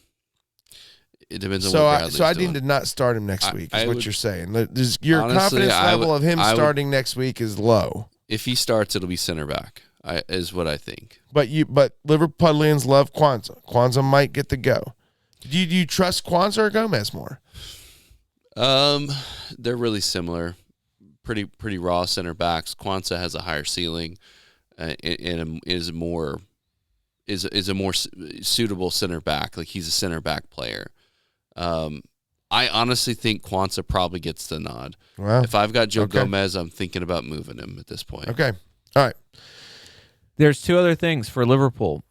It depends on So what I Bradley's doing. need to not start him next week, is I what would- you're saying. Your Honestly, confidence I level would- of him I would- starting next week is low. If he starts, it'll be center back. Is what I think. But Liverpudlians love Kwanzaa. Kwanzaa might get the go. Do you trust Kwanzaa or Gomez more? They're really similar. Pretty raw center backs. Kwanzaa has a higher ceiling, and is a more suitable center back. Like he's a center back player. I honestly think Kwanzaa probably gets the nod. Wow. If I've got Joe Okay. Gomez, I'm thinking about moving him at this point. Okay. All right. There's two other things for Liverpool.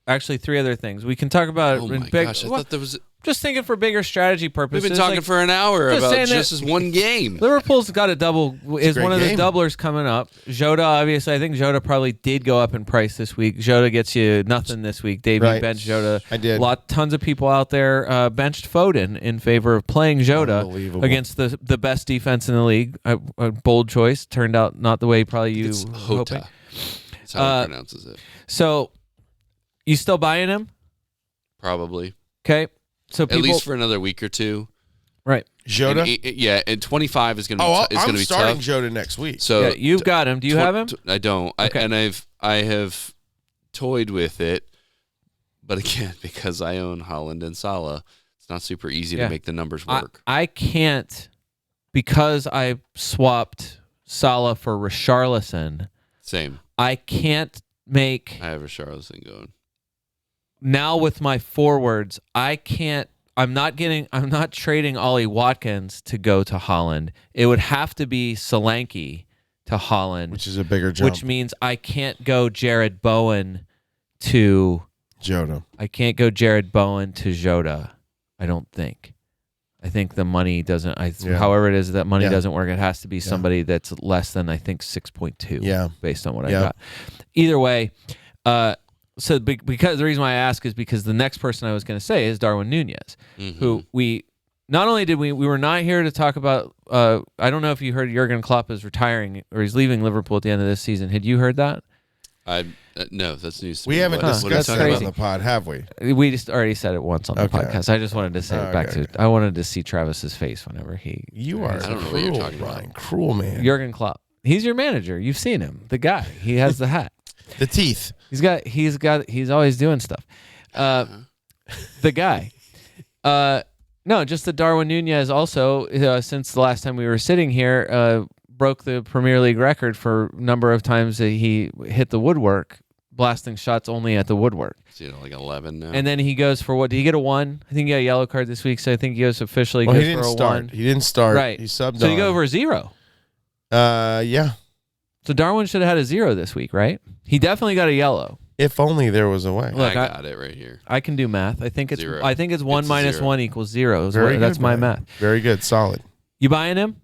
Actually, three other things. We can talk about Oh in my big, gosh! I well, thought there was. just thinking for bigger strategy We've purposes. been talking like, for an hour just about saying that- just this one game. Liverpool's got a double. Is great one of the game. doublers coming up? Jota, obviously, I think Jota probably did go up in price this week. Jota gets you nothing this week. Davey Right. benched Jota. I did. Tons of people out there benched Foden in favor of playing Jota Unbelievable. against the best defense in the league. A bold choice. Turned out not the way probably you It's were hoping. Hota. That's how he pronounces it. So, you still buying him? Probably. Okay. So At people, least for another week or two. right? Jota? And 25 is going to be, Oh, is going I'm to be starting tough. Jota next week. So Yeah, you've got him. Do you have him? I don't. Okay. I have toyed with it, but again, because I own Holland and Salah, it's not super easy Yeah. to make the numbers work. I can't, because I swapped Salah for Richarlison. Same. I can't make I have a Richarlison going. now with my forwards. I'm not trading Ollie Watkins to go to Holland. It would have to be Solanke to Holland, Which is a bigger jump. which means I can't go Jared Bowen to Jota. Jota. I don't think. I think the money doesn't. Yeah. However it is that money Yeah. doesn't work. It has to be somebody that's less than I think 6.2. Yeah. based on what I Yeah. got. Either way, because the reason why I ask is because the next person I was going to say is Darwin Nunez, who we not only did we were not here to talk about. I don't know if you heard Jurgen Klopp is retiring or he's leaving Liverpool at the end of this season. Had you heard that? No, that's news to We me. haven't What are you discussed talking that crazy. on the pod, have we? We just already said it once on the Okay. podcast. I just wanted to say it back Okay. to. I wanted to see Travis's face whenever he. You are I don't know what you're cruel, talking about. Brian. Cruel man. Jurgen Klopp. He's your manager. You've seen him. The guy. He has the hat. The teeth. He's always doing stuff. The guy. No, just that Darwin Nunez also, since the last time we were sitting here, broke the Premier League record for number of times that he hit the woodwork, blasting shots only at the woodwork. like 11 now. And then he goes for what? Did he get a 1? I think he got a yellow card this week, so I think he goes officially Well, goes he didn't for a start. 1. He didn't start. Right. He subbed So on. you go over a 0. Yeah. So Darwin should have had a 0 this week, right? He definitely got a yellow. If only there was a way. Look, I got it right here. I can do math. I think it's 0. 1 It's a minus 0. 1 equals 0. Very That's good, my Brian. math. Very good. Solid. You buying him?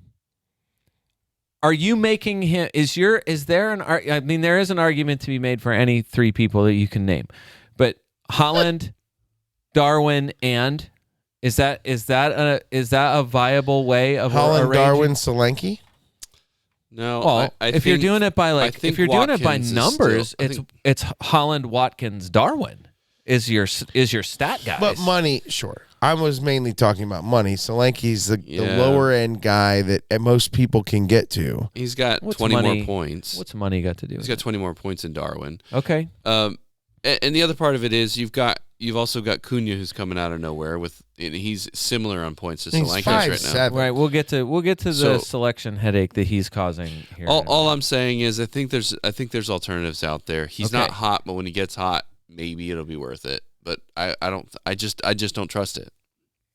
Are you making him? Is there an? I mean, there is an argument to be made for any 3 people that you can name, but Holland, Darwin, and Is that a viable way of Holland, arranging? Darwin, Solanke. No, Well, I if you're think- doing it by I think if you're doing it by Watkins is numbers, still- I think- it's Holland, Watkins, Darwin is your stat guys. But money, sure. I was mainly talking about money. Solanke's the Yeah. lower end guy that most people can get to. He's got What's 20 money- more points. What's money got to do? He's with got it? 20 more points than Darwin. Okay. And the other part of it is you've also got Cunha who's coming out of nowhere with, and he's similar on points to He's Solanke right now. 5'7". Right. We'll get to the So- selection headache that he's causing here. All I'm saying is I think there's alternatives out there. He's not Okay. hot, but when he gets hot, maybe it'll be worth it. But I just don't trust it.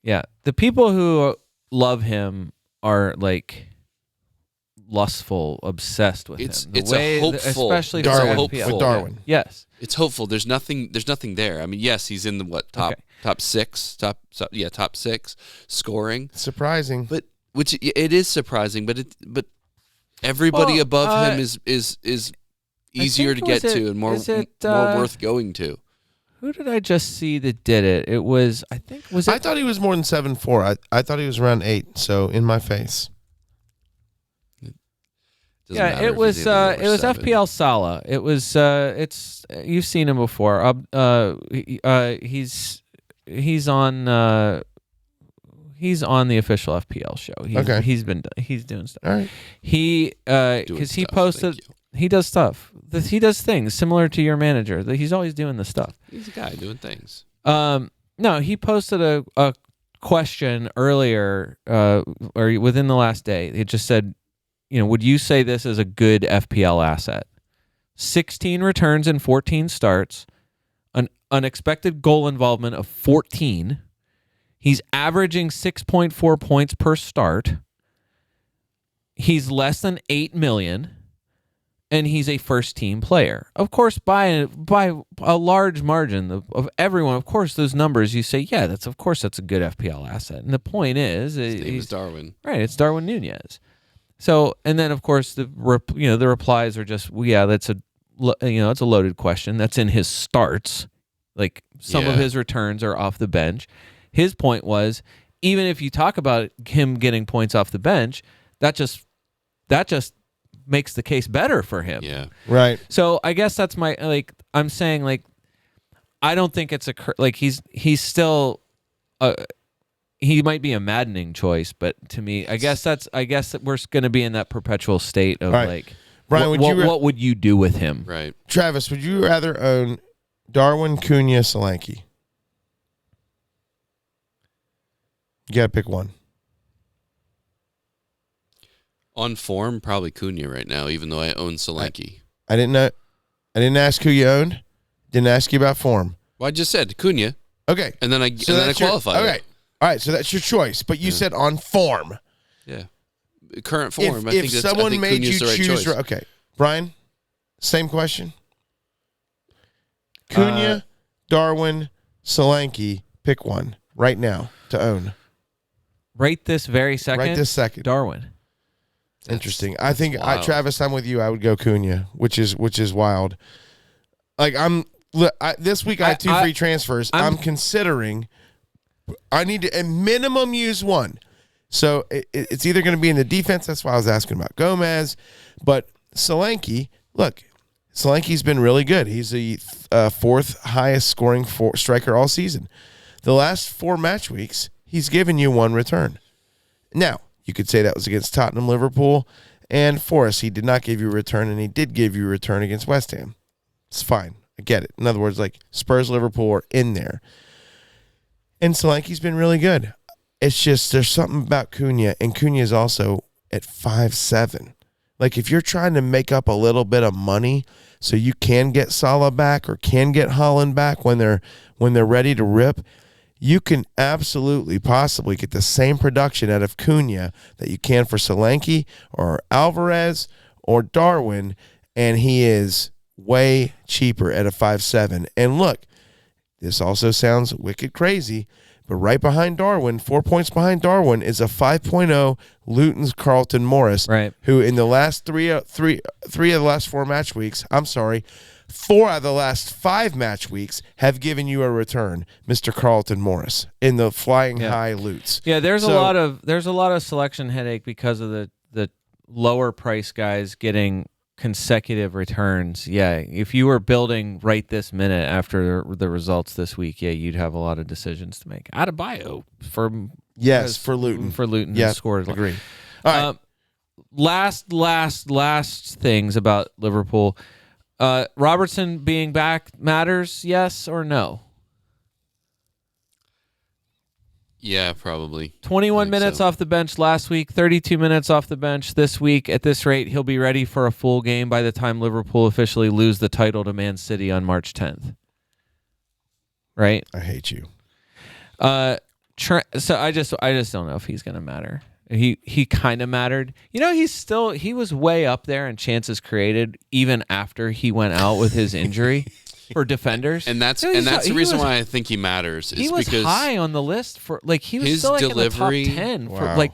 Yeah, the people who love him are like lustful, obsessed with It's- him. The it's a way, hopeful- especially it's a for Darwin FPL. with Darwin. Yes. It's hopeful. There's nothing there. I mean, yes, he's in the top six scoring. Surprising. But which it is surprising, but everybody Well, above him is easier to think, get was it- to and more is it, more worth going to. Who did I just see that did it? It was I thought he was more than 7'4". I thought he was around 8. So in my face. Doesn't matter it if was he's anything over 7. FPL Salah. It was it's you've seen him before. He's on the official FPL show. Okay. He's doing stuff. All right. He Doing because he stuff, posted thank you. he does stuff. He does things similar to your manager. He's always doing the stuff. He's a guy doing things. No, he posted a question earlier or within the last day. It just said, would you say this is a good FPL asset? 16 returns and 14 starts, an unexpected goal involvement of 14. He's averaging 6.4 points per start. He's less than 8 million. And he's a first-team player. Of course, by a large margin of everyone, of course, those numbers, you say, yeah, that's a good FPL asset. And the point is, His name is Darwin. right, it's Darwin Nunez. So, and then, of course, the replies are just, well, yeah, it's a loaded question. That's in his starts. Like, some of Yeah. his returns are off the bench. His point was, even if you talk about him getting points off the bench, that just makes the case better for him. Yeah. Right. So I guess that's my I'm saying I don't think it's he's still he might be a maddening choice, but to me I guess that we're going to be in that perpetual state of Right. Brian, what would you do with him? Right. Travis, would you rather own Darwin, Cunha, Solanke? You got to pick one. On form, probably Cunha right now, even though I own Solanke. I didn't know. I didn't ask who you owned. Didn't ask you about form. Well, I just said Cunha, Okay. and then I that's qualified. Okay. All right. So that's your choice. But you said on form. Yeah. Current form. If someone made you Cunha's the right choose. choice. Okay. Brian, same question. Cunha, Darwin, Solanke, pick one right now to own. Right this very second. Right this second. Darwin. Interesting. I think wild. Travis, I'm with you. I would go Cunha, which is wild. Like this week I had two free transfers. I'm considering. I need to at minimum use one. So it's either going to be in the defense. That's why I was asking about Gomez, but Solanke. Look, Solanke's been really good. He's the fourth highest scoring striker all season. The last 4 match weeks, he's given you 1 return. Now, you could say that was against Tottenham, Liverpool, and Forest. He did not give you a return, and he did give you a return against West Ham. It's fine. I get it. In other words, like Spurs, Liverpool are in there. And Solanke's been really good. It's just there's something about Cunha, and Cunha is also at 5'7". Like if you're trying to make up a little bit of money so you can get Salah back or can get Holland back when they're ready to rip, you can absolutely possibly get the same production out of Cunha that you can for Solanke or Alvarez or Darwin, and he is way cheaper at a 5'7". And look, this also sounds wicked crazy, but right behind Darwin, 4 points behind Darwin, is a 5.0 Luton's Carlton Morris, Right. who in the last three of the last 4 match weeks, 4 out of the last 5 match weeks have given you a return, Mr. Carlton Morris, in the flying high loots. Yeah, there's a lot of selection headache because of the lower price guys getting consecutive returns. Yeah, if you were building right this minute after the results this week, you'd have a lot of decisions to make. Adebayo for Luton. For Luton, yeah, scored. Agree. All right. Last things about Liverpool. Robertson being back matters, yes or no? Yeah, probably. 21 minutes off the bench last week, 32 minutes off the bench this week. At this rate, he'll be ready for a full game by the time Liverpool officially lose the title to Man City on March 10th. Right? I hate you. So I just don't know if he's going to matter. He kind of mattered. He was way up there in chances created even after he went out with his injury for defenders. And that's the reason why I think he matters. Is he was because high on the list for he was his still delivery, in the top 10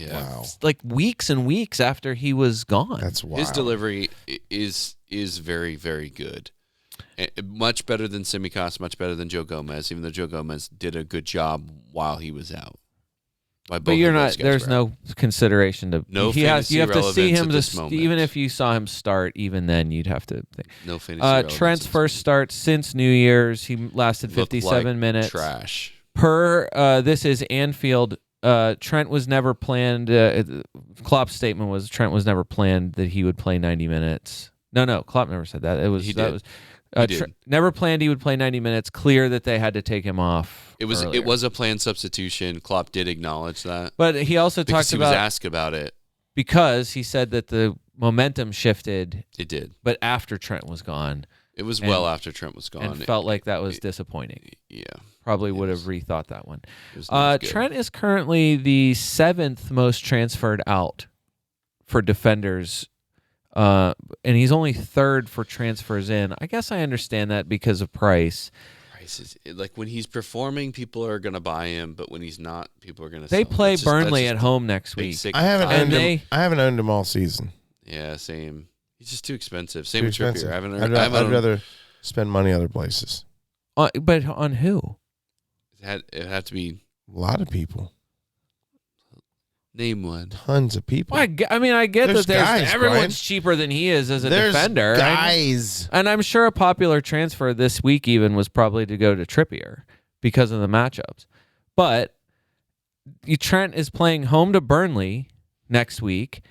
Wow. for weeks and weeks after he was gone. That's wild. His delivery is very, very good. Much better than Tsimikas, much better than Joe Gomez, even though Joe Gomez did a good job while he was out. But you're not. There's no consideration to. No, you have to see him. Moment. Even if you saw him start, even then you'd have to think. No fantasy. Trent's first start since New Year's. He lasted 57 minutes. Trash. This is Anfield. Trent was never planned. Klopp's statement was Trent was never planned that he would play 90 minutes. No, Klopp never said that. Never planned he would play 90 minutes. Clear that they had to take him off. It was a planned substitution. Klopp did acknowledge that. But he also because talked about he was asked about it. Because he said that the momentum shifted. It did. But after Trent was gone. It was well after Trent was gone. And felt like that was disappointing. Yeah. Probably would have rethought that one. It Trent is currently the 7th most transferred out for defenders. And he's only 3rd for transfers in. I guess I understand that because of price. Price is like when he's performing, people are going to buy him, but when he's not, people are going to. They play Burnley at home next week. I haven't owned him all season. Yeah, same. He's just too expensive. Same with Trippier. I'd rather spend money other places. But on who? It'd have to be a lot of people. Name one. Tons of people. I get that guys, everyone's Brian. cheaper than he is as a defender. Guys. And I'm sure a popular transfer this week even was probably to go to Trippier because of the matchups. But Trent is playing home to Burnley next week,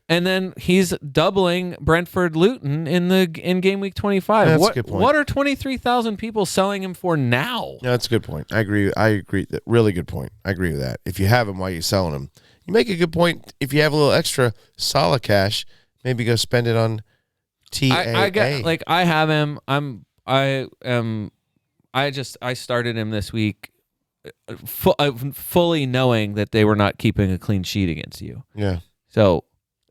and then he's doubling Brentford Luton in game week 25. That's a good point. What are 23,000 people selling him for now? No, that's a good point. I agree. That really good point. I agree with that. If you have him, why are you selling him? You make a good point. If you have a little extra Salah cash, maybe go spend it on TAA. I have him. I started him this week, fully knowing that they were not keeping a clean sheet against you. Yeah. So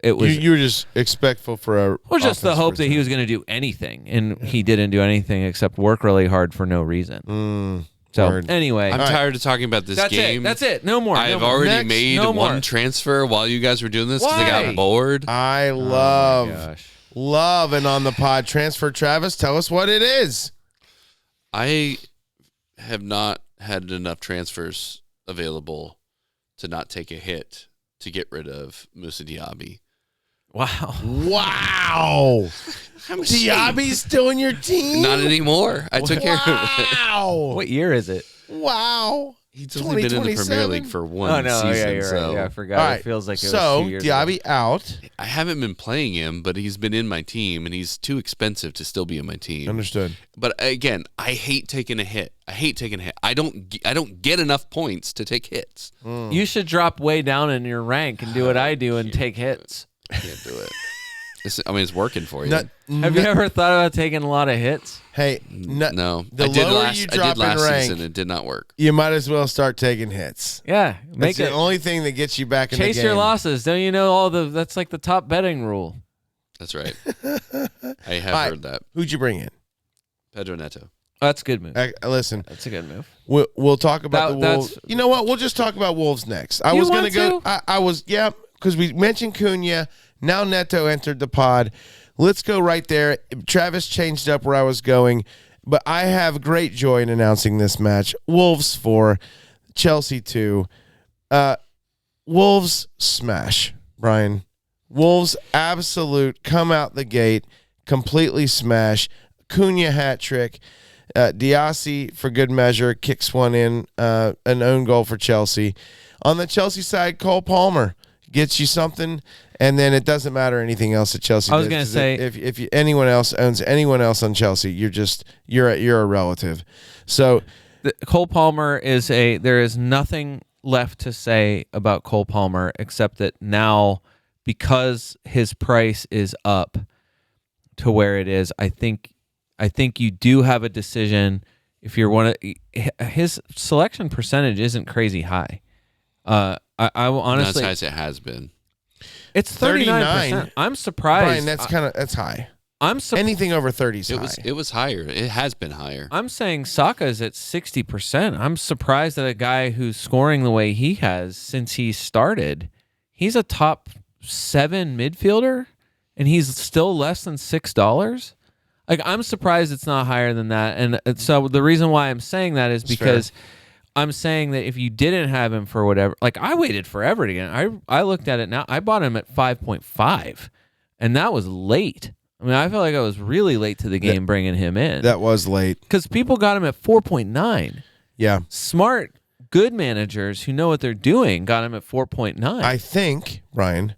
it was. You were just expectful for a. Well, just the hope that he was going to do anything, and he didn't do anything except work really hard for no reason. Anyway, I'm tired of talking about this game. That's it. No more. I've already made one transfer while you guys were doing this because I got bored. I love and on the pod transfer. Travis, tell us what it is. I have not had enough transfers available to not take a hit to get rid of Moussa Diaby. Wow. Diaby's still in your team? Not anymore. I took care of it. Wow. What year is it? Wow. He's only been in the Premier League for one season. Yeah, you're so. right. Yeah, I forgot. Right. It feels like it was 2 years Diaby ago. out. I haven't been playing him, but he's been in my team, and he's too expensive to still be in my team. Understood. But again, I hate taking a hit. I don't get enough points to take hits. You should drop way down in your rank and do what I do and take hits. I can't do it. It's working for you. Have you ever thought about taking a lot of hits? Hey, no. The lower you drop in rank, season. It did not work. You might as well start taking hits. Yeah, It's the only thing that gets you back in the game. Chase your losses. Don't you know that's like the top betting rule. That's right. I have heard that. Who'd you bring in? Pedro Neto. That's a good move. Listen, That's a good move. We'll talk about the Wolves. You know what? We'll just talk about Wolves next. I was going to go. I was because we mentioned Cunha. Now Neto entered the pod. let's go right there. Travis changed up where I was going, but I have great joy in announcing this match. Wolves 4, Chelsea 2. Wolves smash, Brian. Wolves absolute come out the gate, completely smash. Cunha hat trick. Diassi, for good measure, kicks one in, an own goal for Chelsea. On the Chelsea side, Cole Palmer gets you something, and then it doesn't matter anything else that Chelsea. I was going to say, if anyone else owns anyone else on Chelsea, you're a relative. So Cole Palmer there is nothing left to say about Cole Palmer except that now, because his price is up to where it is, I think you do have a decision. If you're his selection percentage isn't crazy high. I will honestly, not as high as it has been. It's 39%. I'm surprised. Brian, that's high. Anything over 30 is high. It was higher. It has been higher. I'm saying Saka is at 60%. I'm surprised that a guy who's scoring the way he has since he started, he's a top 7 midfielder, and he's still less than $6. Like, I'm surprised it's not higher than that. And so the reason why I'm saying that is because I'm saying that if you didn't have him for whatever, like, I waited forever to get him. I looked at it now. I bought him at 5.5, and that was late. I mean, I feel like I was really late to the game bringing him in. That was late. Because people got him at 4.9. Yeah. Smart, good managers who know what they're doing got him at 4.9. I think, Brian,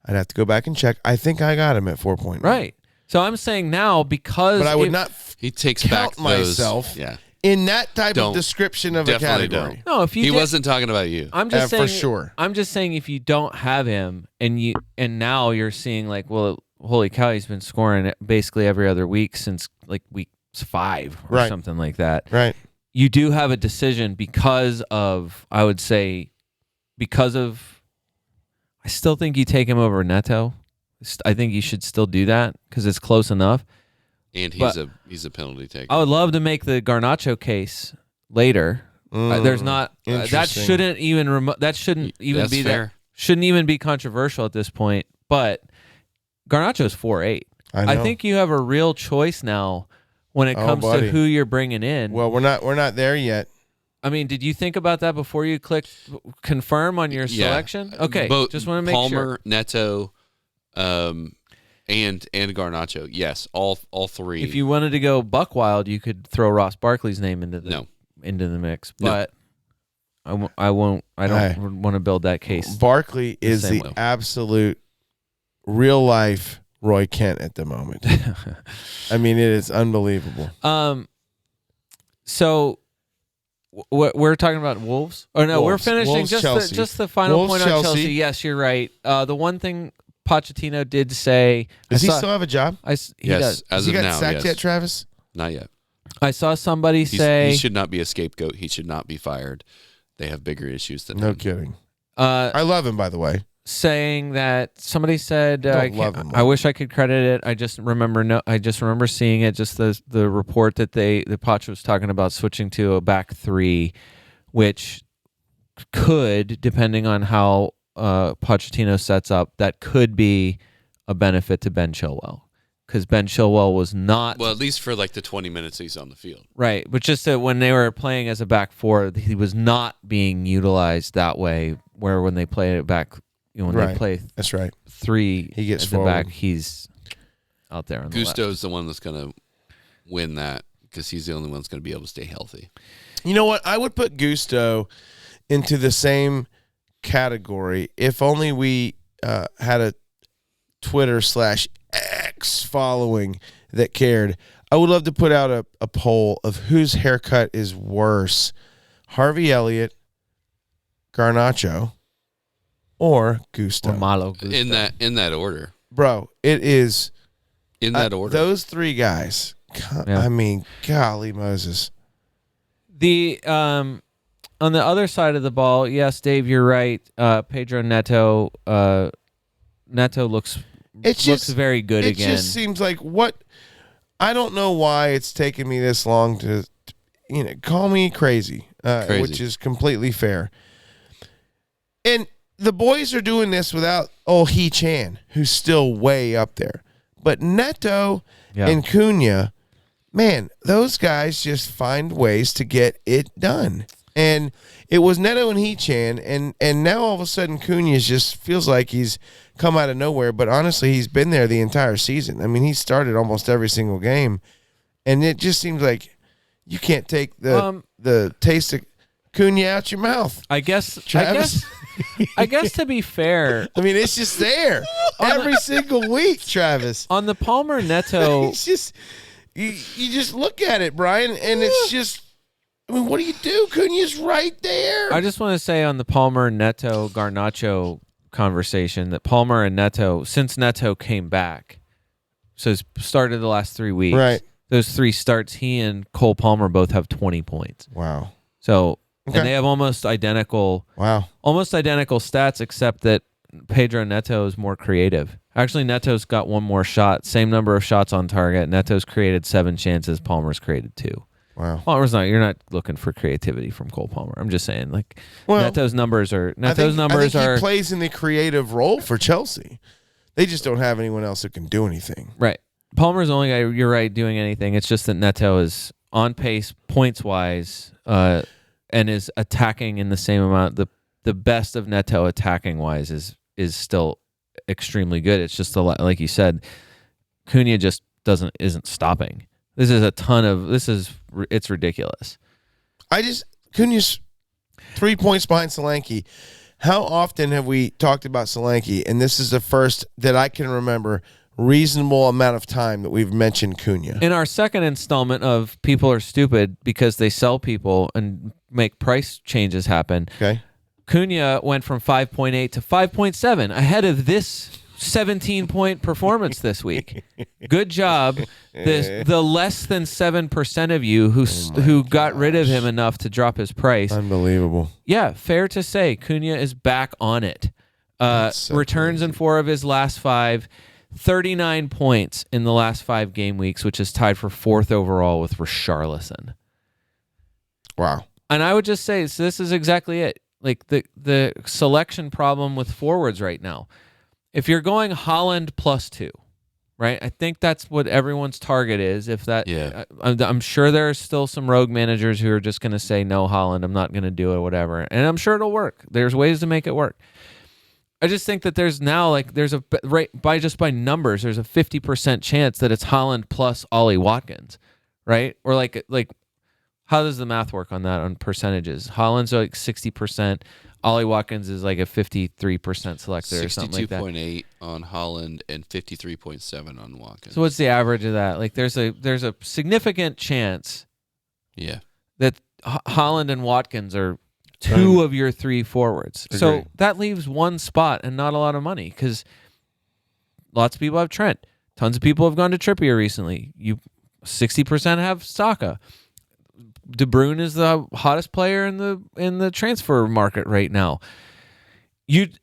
I'd have to go back and check. I think I got him at 4.9. Right. So I'm saying now, because... But I would not he takes count back myself in that type of description of a category. Don't. No, if you he wasn't talking about you. I'm just saying, for sure. I'm just saying, if you don't have him and now you're seeing, like, well, holy cow, he's been scoring basically every other week since like week 5 or something like that. Right. You do have a decision because of, I would say, I still think you take him over Neto. I think you should still do that because it's close enough. And he's a penalty taker. I would love to make the Garnacho case later. There's not that shouldn't even be controversial at this point. But Garnacho's 4.8. I think you have a real choice now when it comes to who you're bringing in. Well, we're not there yet. I mean, did you think about that before you clicked confirm on your selection? Okay, just want to make sure. Palmer, Neto, and Garnacho. Yes, all three. If you wanted to go buck wild, you could throw Ross Barkley's name into the mix. But I won't. I don't want to build that case. Barkley is the absolute real life Roy Kent at the moment. I mean, it is unbelievable. So we're talking about Wolves? Or no, we're finishing just the final Wolves, point on Chelsea. Yes, you're right. The one thing Pochettino did say... Does he still have a job? He does. As Has he of got now, sacked yet, Travis? Not yet. I saw somebody say... He should not be a scapegoat. He should not be fired. They have bigger issues than him. No kidding. I love him, by the way. Saying that somebody said, I wish I could credit it. I just remember seeing it. Just the report that the Poch was talking about switching to a back 3, which could, depending on how Pochettino sets up, that could be a benefit to Ben Chilwell, because Ben Chilwell was not, well, at least for like the 20 minutes he's on the field, right? But just that when they were playing as a back 4, he was not being utilized that way. Where when they play it back. When they play that's right. 3 he gets at the back, he's out there on the left. Gusto's the one that's going to win that because he's the only one that's going to be able to stay healthy. You know what? I would put Gusto into the same category if only we had a Twitter/X following that cared. I would love to put out a poll of whose haircut is worse, Harvey Elliott, Garnacho, or Gusto. Or Malo Gusto. In that order. Bro, it is in that order. Those 3 guys. I mean, golly Moses. The on the other side of the ball, yes, Dave, you're right. Pedro Neto looks very good again. It just seems like I don't know why it's taken me this long to call me crazy. Which is completely fair. And the boys are doing this without Hee Chan, who's still way up there. But Neto Yeah. and Cunha, man, those guys just find ways to get it done. And it was Neto and Hechan, and now all of a sudden Cunha just feels like he's come out of nowhere. But honestly, he's been there the entire season. I mean, he started almost every single game, and it just seems like you can't take the taste of Cunha out your mouth. I guess Travis. I guess to be fair, I mean, it's just there every single week, Travis. on the Palmer Neto, It's just you just look at it, Brian, and it's just. I mean, what do you do? Cunha's right there. I just want to say on the Palmer Neto Garnacho conversation that Palmer and Neto, since Neto came back, so it's started the last 3 weeks. Right. Those 3 starts, he and Cole Palmer both have 20 points. Wow. So Okay. and they have almost identical stats, except that Pedro Neto is more creative. Actually, Neto's got one more shot, same number of shots on target. Neto's created 7 chances. Palmer's created 2. Wow. Palmer's not. You're not looking for creativity from Cole Palmer. I'm just saying, like, Well, Neto's numbers are. I think he plays in the creative role for Chelsea. They just don't have anyone else who can do anything. right. Palmer's the only guy. You're right, doing anything. It's just that Neto is on pace points wise, and is attacking in the same amount. The best of Neto attacking wise is still extremely good. It's just like you said, Cunha just isn't stopping. It's ridiculous. Cunha's 3 points behind Solanke. How often have we talked about Solanke? And this is the first that I can remember reasonable amount of time that we've mentioned Cunha. In our second installment of People Are Stupid Because They Sell People and Make Price Changes Happen, Okay. Cunha went from 5.8 to 5.7 ahead of this 17-point performance this week. Good job. The less than 7% of you who got rid of him enough to drop his price. Unbelievable. Yeah, fair to say, Cunha is back on it. So Returns in 4 of his last 5. 39 points in the last 5 game weeks, which is tied for 4th overall with Richarlison. Wow. And I would just say, so this is exactly it. Like the selection problem with forwards right now. If you're going Haaland +2, right? I think that's what everyone's target is. If that, Yeah. I'm sure there are still some rogue managers who are just going to say, no, Haaland, I'm not going to do it, whatever. And I'm sure it'll work. There's ways to make it work. I just think that there's now by numbers, there's a 50% chance that it's Haaland plus Ollie Watkins, right? Or like how does the math work on that on percentages? Haaland's like 60%. Ollie Watkins is like a 53% selector or something like that. 62.8 on Haaland and 53.7 on Watkins. So what's the average of that? Like there's a significant chance Yeah. that Haaland and Watkins are 2 of your 3 forwards. Agreed. So that leaves 1 spot and not a lot of money because lots of people have Trent. Tons of people have gone to Trippier recently. 60% have Saka. De Bruyne is the hottest player in the transfer market right now.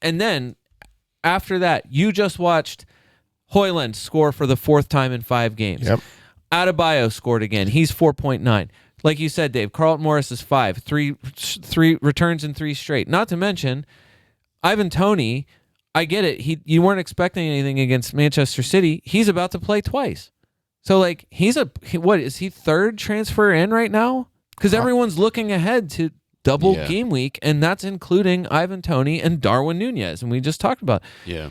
And then after that, you just watched Højlund score for the 4th time in 5 games. Yep. Adebayo scored again. He's 4.9. Like you said, Dave, Carlton Morris is 5. 3 returns in 3 straight. Not to mention, Ivan Toney, I get it. You weren't expecting anything against Manchester City. He's about to play twice. So, like, is he 3rd transfer in right now? Because everyone's looking ahead to double game week, and that's including Ivan Toney and Darwin Nunez, and we just talked about. Yeah.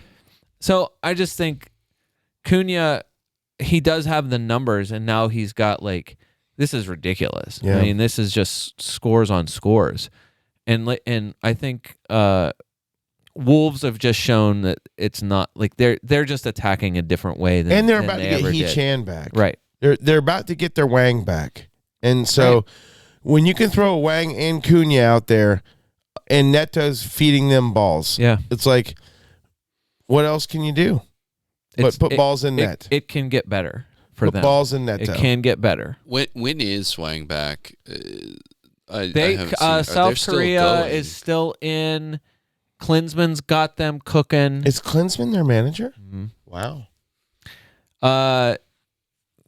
So I just think Cunha, he does have the numbers, and now he's got, like, this is ridiculous. Yeah. I mean, this is just scores on scores. And I think Wolves have just shown that it's not, like, they're just attacking a different way than And they're than about to they get ever He did. Chan back. Right. They're about to get their Wang back. And so Right. when you can throw a Wang and Cunha out there and Neto's feeding them balls, Yeah. it's like, what else can you do? But put balls in net. It can get better for Put them. balls in Neto. It can get better. When is Swang back? I They haven't seen- are they South still Korea going? is still in. Klinsmann's got them cooking. Is Klinsmann their manager? Mm-hmm. Wow.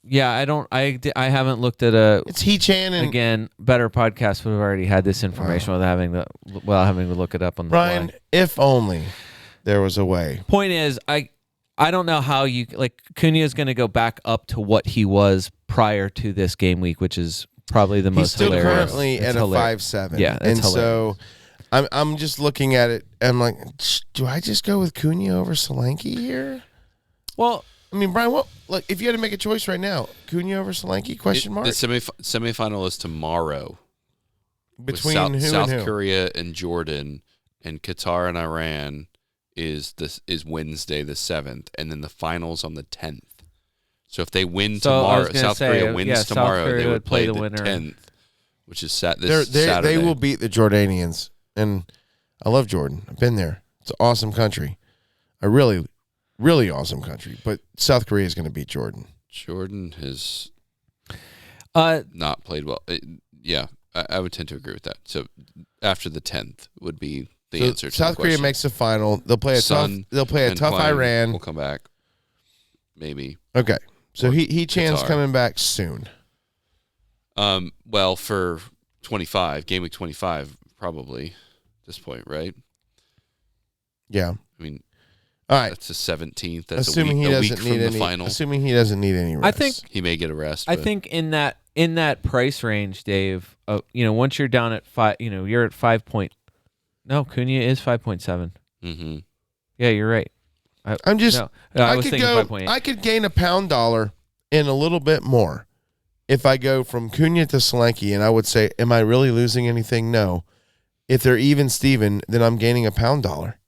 Yeah, I haven't looked at a. It's He Chan and Again, better podcast would have already had this information without having to look it up on the Ryan. fly. If only there was a way. Point is, I I don't know how you like Cunha is going to go back up to what he was prior to this game week, which is probably the most He's still hilarious. currently It's at hilarious. a 5.7. Yeah, and it's so I'm just looking at it. And I'm like, do I just go with Cunha over Solanke here? Well, I mean, Brian, look, if you had to make a choice right now, Cunha over Solanke? Question mark. The semifinal is tomorrow. Between South, who South and who? Korea and Jordan, and Qatar and Iran is Wednesday the 7th, and then the finals on the 10th. So if they win tomorrow, South Korea wins tomorrow, Korea they would play the winner. 10th, which is this Saturday. They will beat the Jordanians, and I love Jordan. I've been there. It's an awesome country. A really, really awesome country. But South Korea is going to beat Jordan. Jordan has not played well. I would tend to agree with that. So after the 10th would be the answer to South the Korea question. makes the final. They'll play a tough Iran. We'll come back. Maybe. Okay. So Or he chance Qatar. coming back soon. Well, for 25, game week 25, probably at this point, right? Yeah. I mean, all right. that's the 17th. That's Assuming he a week doesn't from need the any. final. Assuming he doesn't need any rest. I think He may get a rest. I but think in that price range, Dave, once you're down at 5, you're at 5 point. No, Cunha is 5.7. Mm-hmm. Yeah, you're right. I'm just. No, I was could thinking go. 5.8. I could gain a pound dollar and a little bit more if I go from Cunha to Solanke, and I would say, am I really losing anything? No. If they're even Steven, then I'm gaining a pound dollar.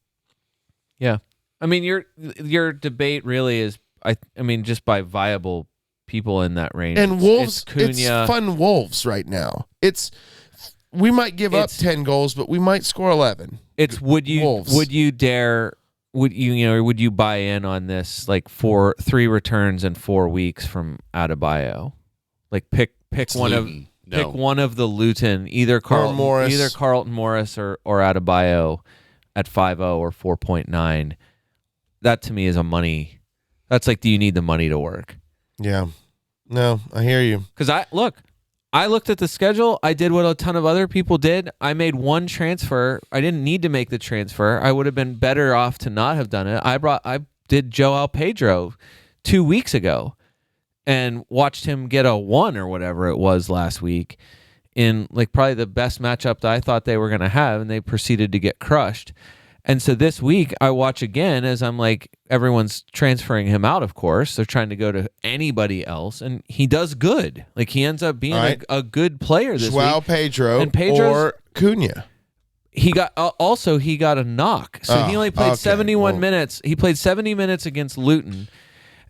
Yeah, I mean your debate really is I mean just by viable people in that range. And Wolves, it's it's Cunha. fun Wolves right now. We might give up 10 goals, but we might score 11. It's would you buy in on this like 3 returns in 4 weeks from Adebayo? Like pick one Luton. pick one of the Luton, either Carlton Morris or Adebayo at 5.0 or 4.9. That to me is a money. That's like, do you need the money to work? Yeah. No, I hear you. Because I looked at the schedule. I did what a ton of other people did. I made one transfer. I didn't need to make the transfer. I would have been better off to not have done it. I did Joao Pedro 2 weeks ago and watched him get a 1 or whatever it was last week in like probably the best matchup that I thought they were going to have, and they proceeded to get crushed. And so this week I watch again as I'm like, everyone's transferring him out, of course. They're trying to go to anybody else, and he does good. Like he ends up being a good player this Joao week. Pedro And Pedro's- or Cunha. He got he got a knock. So he only played 71 minutes. He played 70 minutes against Luton,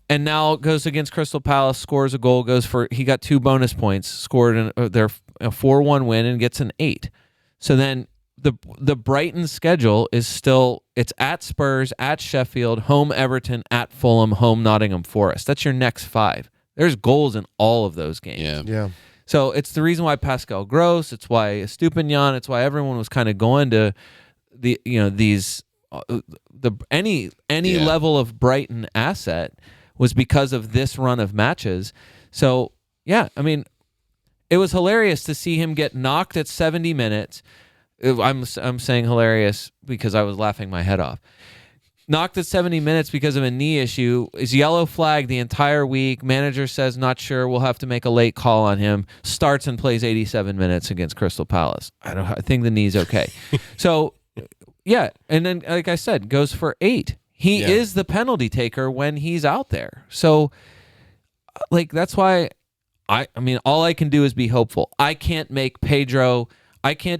and now goes against Crystal Palace, scores a goal, he got 2 bonus points, scored their 4-1 win and gets an 8. So then the Brighton schedule is still, it's at Spurs, at Sheffield, home Everton, at Fulham, home Nottingham Forest. That's your next 5. There's goals in all of those games. Yeah. So it's the reason why Pascal Gross, it's why Estupiñán, it's why everyone was kind of going to any level of Brighton asset was because of this run of matches. So yeah, I mean, it was hilarious to see him get knocked at 70 minutes. I'm saying hilarious because I was laughing my head off. Knocked at 70 minutes because of a knee issue. Is yellow flagged the entire week. Manager says not sure. We'll have to make a late call on him. Starts and plays 87 minutes against Crystal Palace. I think the knee's okay. So yeah, and then like I said, goes for 8. He is the penalty taker when he's out there. So like that's why I mean all I can do is be hopeful. I can't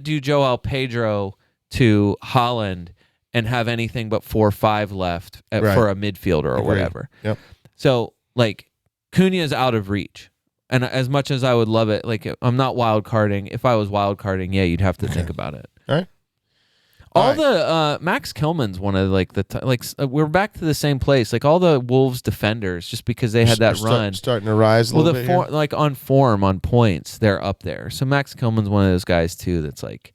do Joao Pedro to Holland and have anything but 4-5 left for a midfielder or whatever. Yep. So, like, Cunha is out of reach. And as much as I would love it, like, I'm not wild carding. If I was wild carding, yeah, you'd have to think about it. All right. The Max Kilman's one of we're back to the same place. Like all the Wolves defenders, just because they had that run, starting to rise a little bit here. like on form, on points, they're up there. So Max Kilman's one of those guys too. That's like,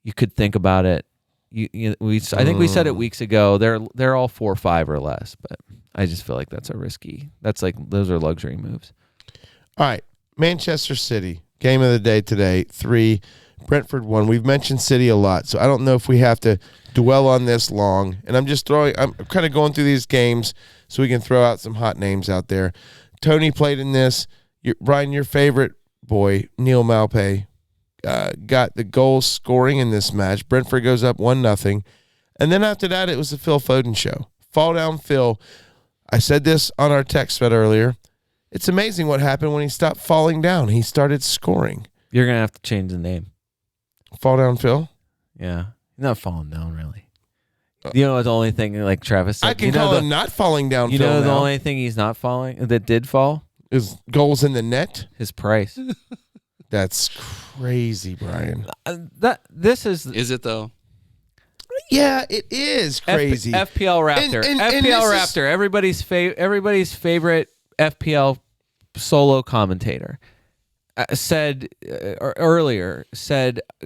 you could think about it. I think we said it weeks ago. They're all 4-5 or less, but I just feel like that's a risky. That's like those are luxury moves. All right, Manchester City game of the day today. 3. Brentford 1. We've mentioned City a lot, so I don't know if we have to dwell on this long, and I'm kind of going through these games so we can throw out some hot names out there. Tony played in this. Brian, your favorite boy, Neil Maupay, got the goal scoring in this match. Brentford goes up 1-0. And then after that, it was the Phil Foden show. Fall down Phil. I said this on our text thread earlier. It's amazing what happened when he stopped falling down. He started scoring. You're going to have to change the name. Fall down Phil? Yeah. He's not falling down, really. You know the only thing, like Travis said. I can call him not falling down Phil. You know the now. only thing he's not falling, that did fall? Is goals in the net? His price. That's crazy, Brian. This is... Is it, though? Yeah, it is crazy. FPL Raptor. FPL Raptor. Everybody's favorite FPL solo commentator said earlier,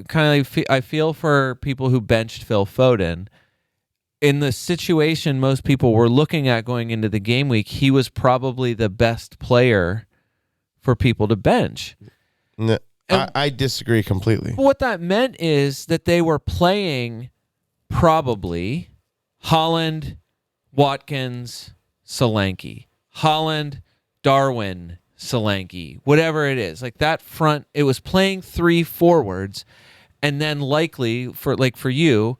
kind of, I feel for people who benched Phil Foden. In the situation most people were looking at going into the game week, he was probably the best player for people to bench. No, I disagree completely. What that meant is that they were playing probably Holland, Watkins, Solanke. Holland, Darwin, Solanke. Whatever it is. Like that front, it was playing 3 forwards, and then likely for you,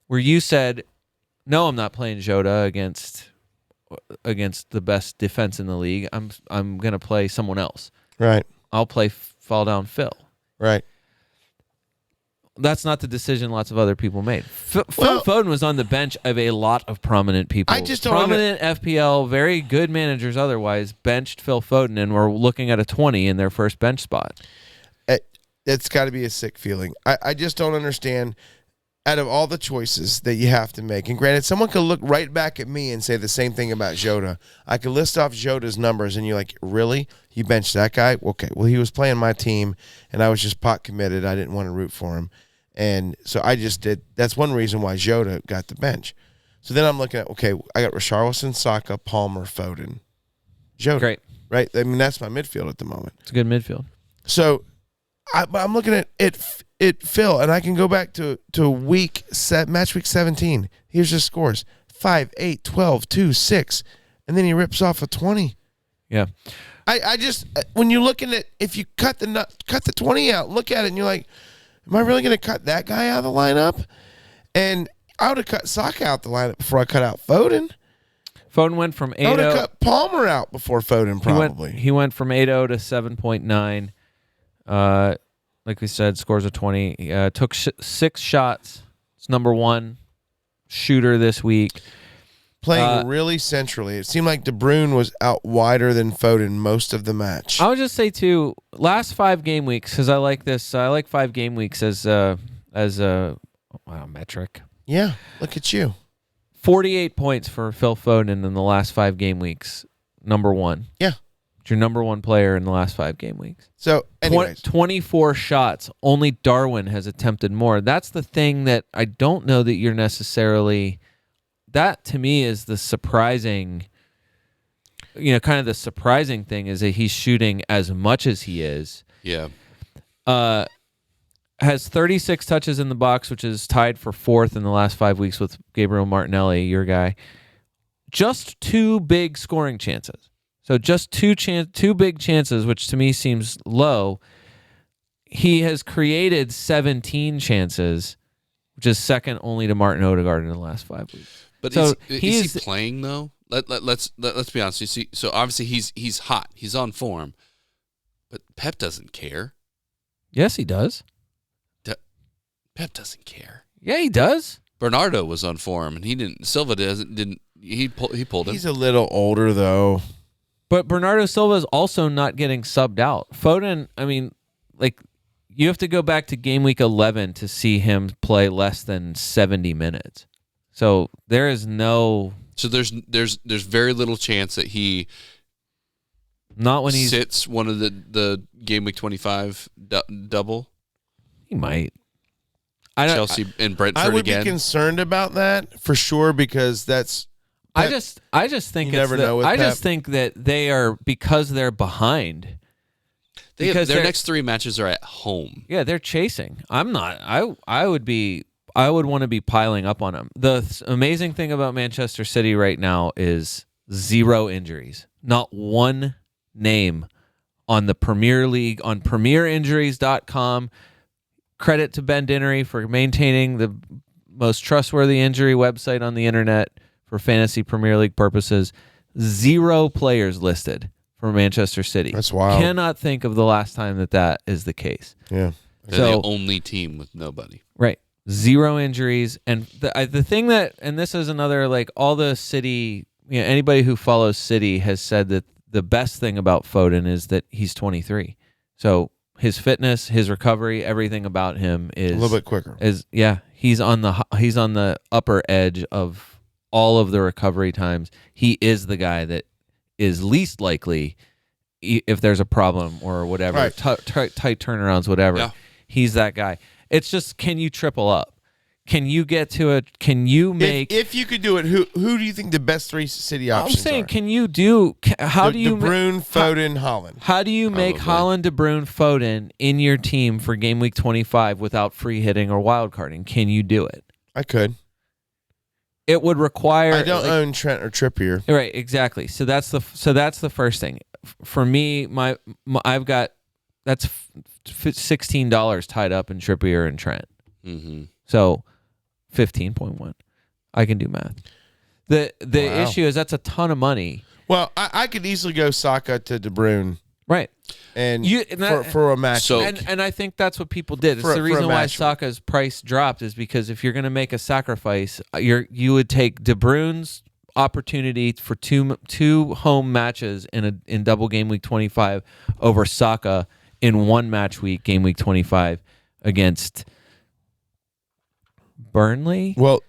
where you said, no, I'm not playing Jota against the best defense in the league. I'm going to play someone else. Right. I'll play fall down Phil. Right. That's not the decision lots of other people made. Phil Foden was on the bench of a lot of prominent people. I just don't prominent FPL, very good managers otherwise, benched Phil Foden and were looking at a 20 in their first bench spot. It's got to be a sick feeling. I just don't understand. Out of all the choices that you have to make, and granted, someone could look right back at me and say the same thing about Jota. I could list off Jota's numbers, and you're like, really? You benched that guy? Okay, well, he was playing my team, and I was just pot committed. I didn't want to root for him. And so I just did. That's one reason why Jota got the bench. So then I'm looking at, okay, I got Richarlison, Saka, Palmer, Foden, Jota. Great. Right? I mean, that's my midfield at the moment. It's a good midfield. So I'm looking at it Phil, and I can go back to match week 17. Here's his scores: 5, 8, 12, 2, 6, and then he rips off a 20. Yeah. I just, when you're looking at, if you cut the 20 out, look at it, and you're like, am I really going to cut that guy out of the lineup? And I would have cut Saka out the lineup before I cut out Foden. Foden went from 8-0. I would have cut Palmer out before Foden, probably. He went from 8-0 to 7.9. Like we said, scores of 20. Took 6 shots. It's number 1 shooter this week. Playing really centrally. It seemed like De Bruyne was out wider than Foden most of the match. I would just say, too, last 5 game weeks, because I like this. I like 5 game weeks as a metric. Yeah, look at you. 48 points for Phil Foden in the last 5 game weeks. Number 1. Yeah. It's your number 1 player in the last 5 game weeks. So, anyways. 24 shots. Only Darwin has attempted more. That's the thing that I don't know that you're necessarily... That, to me, is the surprising... kind of the surprising thing is that he's shooting as much as he is. Yeah. Has 36 touches in the box, which is tied for 4th in the last 5 weeks with Gabriel Martinelli, your guy. Just 2 big scoring chances. So just 2 big chances, which to me seems low. He has created 17 chances, which is second only to Martin Odegaard in the last 5 weeks. But so is he playing though? Let's be honest. You see, so obviously he's hot. He's on form, but Pep doesn't care. Yes, he does. Pep doesn't care. Yeah, he does. Bernardo was on form, and he didn't. Silva didn't. He pulled him. He's a little older though. But Bernardo Silva is also not getting subbed out. Foden, I mean, you have to go back to game week 11 to see him play less than 70 minutes. So there is no. So there's very little chance that he. Not when he sits one of the game week 25 double. He might. Chelsea and Brentford again. I would be concerned about that for sure because that's. I just think just think that they are, because they're behind. Their next 3 matches are at home. Yeah, they're chasing. I'm not. I would be want to be piling up on them. The amazing thing about Manchester City right now is 0 injuries. Not one name on the Premier League on premierinjuries.com. Credit to Ben Dinnery for maintaining the most trustworthy injury website on the internet for fantasy Premier League purposes. 0 players listed for Manchester City. That's wild. Cannot think of the last time that is the case. Yeah. They're the only team with nobody. Right. 0 injuries. And the thing that, and this is another, like, all the City, anybody who follows City has said that the best thing about Foden is that he's 23. So his fitness, his recovery, everything about him is a little bit quicker. He's on the upper edge of all of the recovery times. He is the guy that is least likely if there's a problem or whatever, right. tight turnarounds, whatever. Yeah. He's that guy. It's just, can you triple up? Can you get to it? Can you make? If you could do it, who do you think the best 3 City options I'm saying, are? can you do? How do you? De Bruyne, Foden, Haaland. How do you make Probably. Haaland, De Bruyne, Foden in your team for game week 25 without free hitting or wild carding? Can you do it? I could. It would require. I don't own Trent or Trippier. Right, exactly. So that's the first thing. For me, I've got that's $16 tied up in Trippier and Trent. Mm-hmm. So 15.1. I can do math. The Wow. issue is that's a ton of money. Well, I could easily go Saka to De Bruyne Right. and that- for a match. So- And I think that's what people did. It's For a the reason why match. Saka's price dropped is because if you're going to make a sacrifice, you would take De Bruyne's opportunity for two home matches in double game week 25 over Saka in one match week game week 25 against Burnley. Well,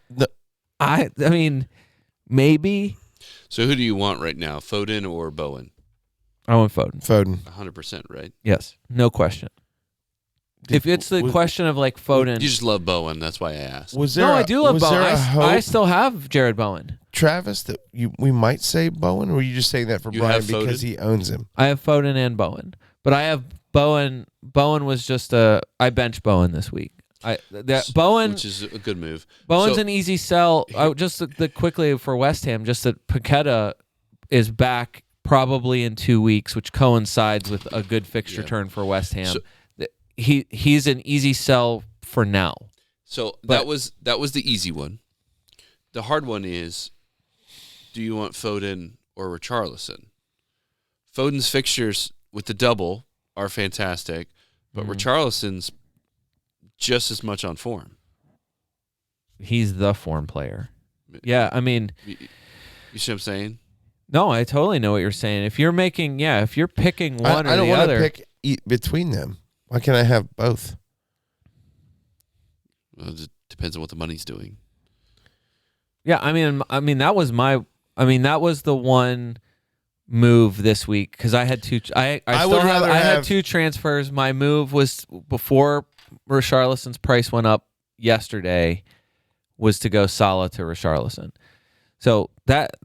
I mean, maybe So who do you want right now, Foden or Bowen? I want Foden. 100%, right? Yes, no question. If it's the question of like Foden, You just love Bowen. That's why I asked. I do love Bowen. I Hope, still have Jared Bowen. Travis, that we might say Bowen, or were you just saying that for You Brian have Foden? because he owns him? I have Foden and Bowen, but I have Bowen. Bowen was just I benched Bowen this week. Bowen, Which is a good move. Bowen's So- an easy sell. Just the quickly for West Ham, just that Paqueta is back probably in 2 weeks, which coincides with a good fixture turn for West Ham. So- He's an easy sell for now. So But- that was the easy one. The hard one is, do you want Foden or Richarlison? Foden's fixtures with the double are fantastic, but Richarlison's just as much on form. He's the form player. Yeah, I mean, You see what I'm saying? no, I totally know what you're saying. If you're picking one I or don't the want other, to pick between them. Why can't I have both? Well, it depends on what the money's doing. yeah, I mean that was the one move this week because I had two. I had 2 transfers. My move was before Richarlison's price went up yesterday was to go Salah to Richarlison. So that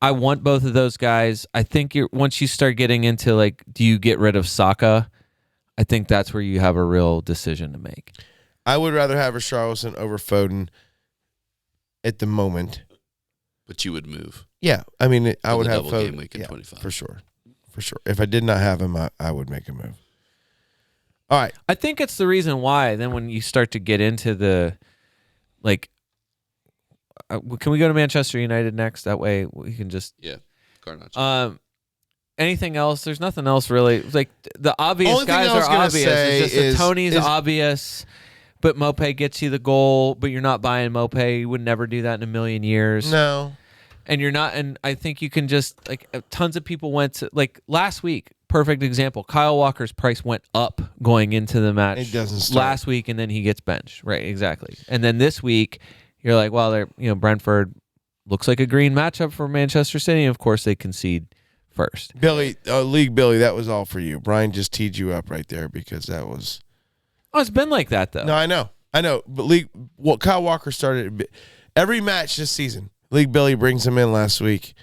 I want both of those guys. I think once you start getting into do you get rid of Saka? I think that's where you have a real decision to make. I would rather have Richarlison over Foden at the moment. But you would move. Yeah, I mean, I would the have double Foden game week in 25. for sure. If I did not have him, I would make a move. All right, I think it's the reason why. Then when you start to get into the can we go to Manchester United next? That way we can just. Yeah, Garnacho. Anything else? There's nothing else really. The obvious Only thing guys I was are gonna obvious. say It's just that Tony's is- obvious, but Mopé gets you the goal. But you're not buying Mopé. You would never do that in a million years. no. And you're not. And I think you can just tons of people went to last week. Perfect example. Kyle Walker's price went up going into the match. It doesn't start. Last week, and then he gets benched. Right, exactly. And then this week, you're like, well, they're Brentford looks like a green matchup for Manchester City. And of course, they concede first. Billy, League Billy, that was all for you. Brian just teed you up right there because that was. Oh, it's been like that though. No, I know. But Kyle Walker started every match this season. League Billy brings him in last week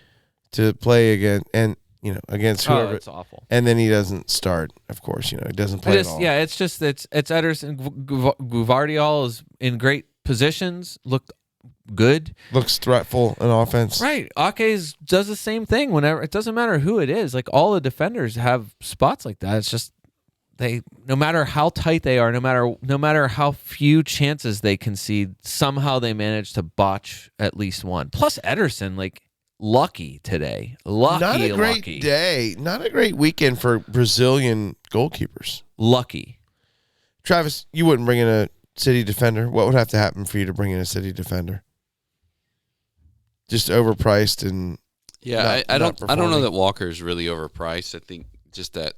to play again, and against whoever. it's awful. And then he doesn't start, of course. He doesn't play at all. Yeah, it's Ederson. Gvardiol is in great positions. Looked good. Looks threatful in offense. Right. Ake does the same thing whenever. It doesn't matter who it is. Like, all the defenders have spots like that. It's just no matter how tight they are, no matter how few chances they concede, somehow they manage to botch at least one. Plus Ederson, lucky today. Not a great day. Not a great weekend for Brazilian goalkeepers. Lucky. Travis, you wouldn't bring in a city defender. What would have to happen for you to bring in a city defender? Just overpriced and I don't know that Walker's really overpriced. I think just that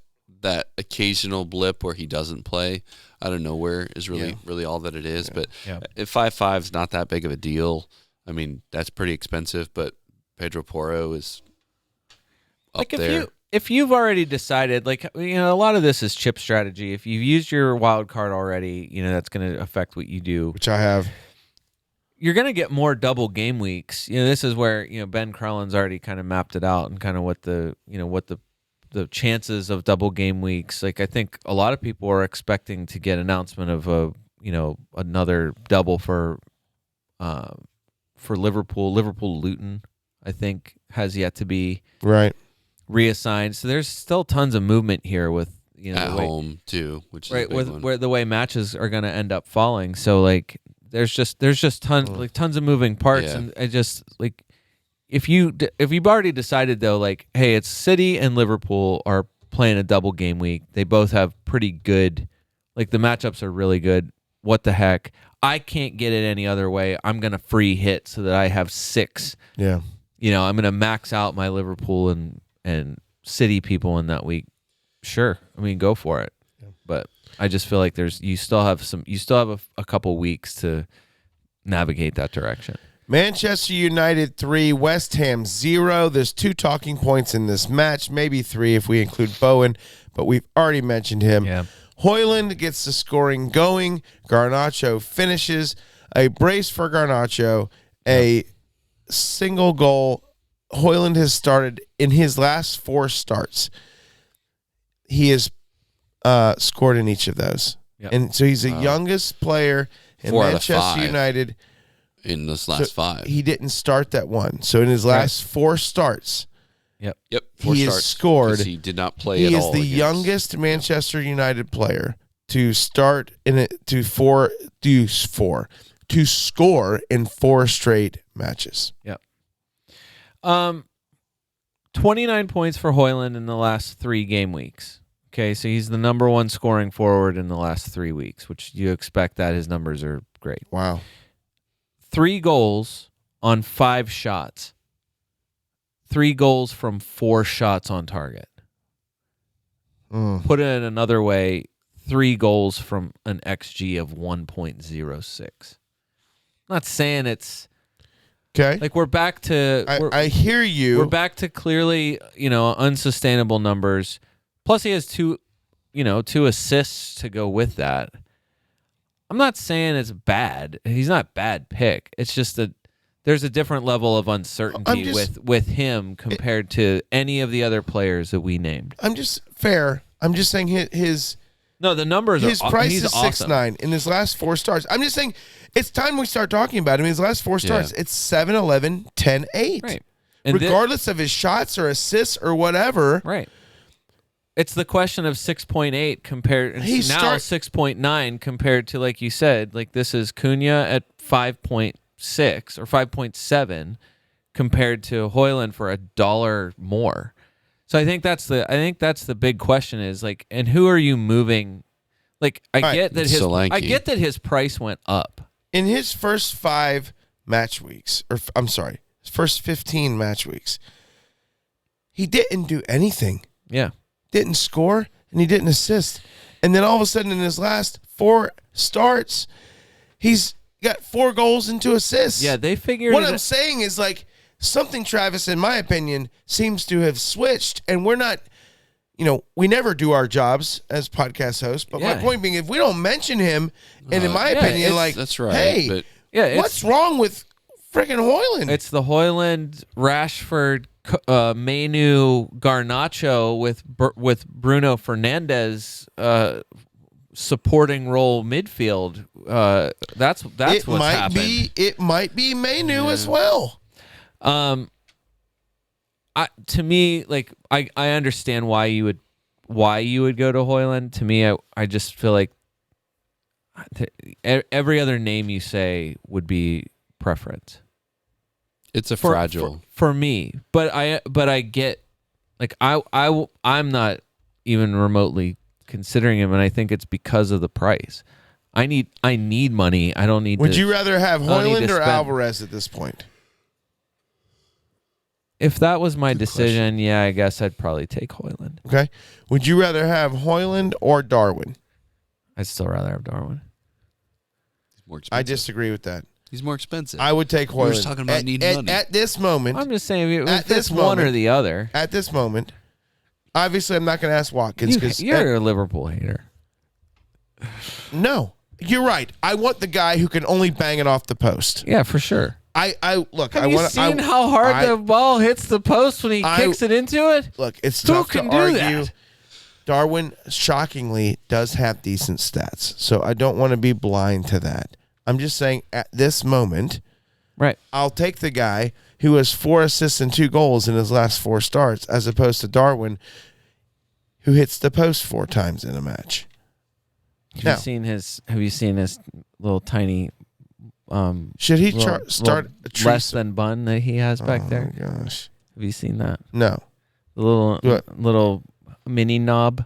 occasional blip where he doesn't play out of nowhere is really all that it is. Yeah. But if 5.5 is not that big of a deal, I mean, that's pretty expensive, but Pedro Porro is up there. If you've already decided, a lot of this is chip strategy. If you've used your wild card already, that's going to affect what you do. Which I have. You're going to get more double game weeks. This is where, Ben Crellin's already kind of mapped it out and kind of what the chances of double game weeks. I think a lot of people are expecting to get announcement of another double for Liverpool. Luton, I think, has yet to be reassigned. So there's still tons of movement here with at home too, which is right with where the way matches are going to end up falling. So there's just tons of moving parts, and I just if you've already decided though, hey, it's City and Liverpool are playing a double game week. They both have pretty good, the matchups are really good. What the heck? I can't get it any other way. I'm gonna free hit so that I have 6. Yeah. I'm gonna max out my Liverpool and City people in that week. Sure, I mean, go for it. Yeah. But I just feel like you still have a couple weeks to navigate that direction. Manchester United 3, West Ham 0. There's 2 talking points in this match, maybe 3 if we include Bowen, but we've already mentioned him. Yeah. Højlund gets the scoring going. Garnacho finishes. A brace for Garnacho. A single goal. Højlund has started in his last 4 starts. He has scored in each of those. Yep. And so he's the youngest player in Manchester United. In this last 5. He didn't start that one. So in his last 4 starts, Yep. He has scored. He did not play at all. He is the youngest Manchester United player to start to score in 4 straight matches. Yep. 29 points for Højlund in the last 3 game weeks. Okay, so he's the number 1 scoring forward in the last 3 weeks, which you expect that his numbers are great. Wow. 3 goals on 5 shots. 3 goals from 4 shots on target. Put it in another way, 3 goals from an XG of 1.06. Not saying it's okay. We're back to. I hear you. We're back to clearly, unsustainable numbers. Plus, he has 2 assists to go with that. I'm not saying it's bad. He's not a bad pick. It's just that there's a different level of uncertainty with him compared to any of the other players that we named. I'm just saying his the numbers. His price is awesome. 6.9 in his last 4 starts. I'm just saying it's time we start talking about him. In his last 4 starts, it's 7-11, 10-8. Right. And regardless of his shots or assists or whatever. Right. It's the question of 6.8 compared now 6.9 compared to, like you said, this is Cunha at 5.6 or 5.7 compared to Højlund for $1 more. So I think that's the big question is and who are you moving? I get that his price went up in his first 5 match weeks, or I'm sorry, his first 15 match weeks. He didn't do anything. Yeah. Didn't score, and he didn't assist. And then all of a sudden, in his last 4 starts, he's got 4 goals and 2 assists. Yeah, they figured what I'm saying is, something, Travis, in my opinion, seems to have switched, and we're not, we never do our jobs as podcast hosts, but my point being, if we don't mention him, and in my opinion, that's right. Hey, but what's wrong with freaking Højlund? It's the Højlund, Rashford, Manu Garnacho with Bruno Fernandes supporting role midfield. That's what's happened. It might be Manu as well. To me, like I understand why you would go to Højlund. To me, I just feel like every other name you say would be preference. It's fragile for me, but I get, like, I'm not even remotely considering him, and I think it's because of the price. I need money. I don't need. Would you rather have Højlund or Alvarez at this point? If that was my decision, yeah, I guess I'd probably take Højlund. Okay. Would you rather have Højlund or Darwin? I'd still rather have Darwin. He's more expensive. I disagree with that. He's more expensive. I would take Højlund. We're just talking about needing money. At this moment. I'm just saying, if it's one or the other. At this moment, obviously I'm not going to ask Watkins. You're a Liverpool hater. No, you're right. I want the guy who can only bang it off the post. Yeah, for sure. Look. Have you seen how hard the ball hits the post when he kicks it into it? Look, it's Who tough can to do argue. that? Darwin, shockingly, does have decent stats, so I don't want to be blind to that. I'm just saying, at this moment, right, I'll take the guy who has 4 assists and 2 goals in his last 4 starts, as opposed to Darwin, who hits the post 4 times in a match. Have you seen his little tiny? Should he start a less than bun that he has back there? Oh my gosh! Have you seen that? No. The little mini knob.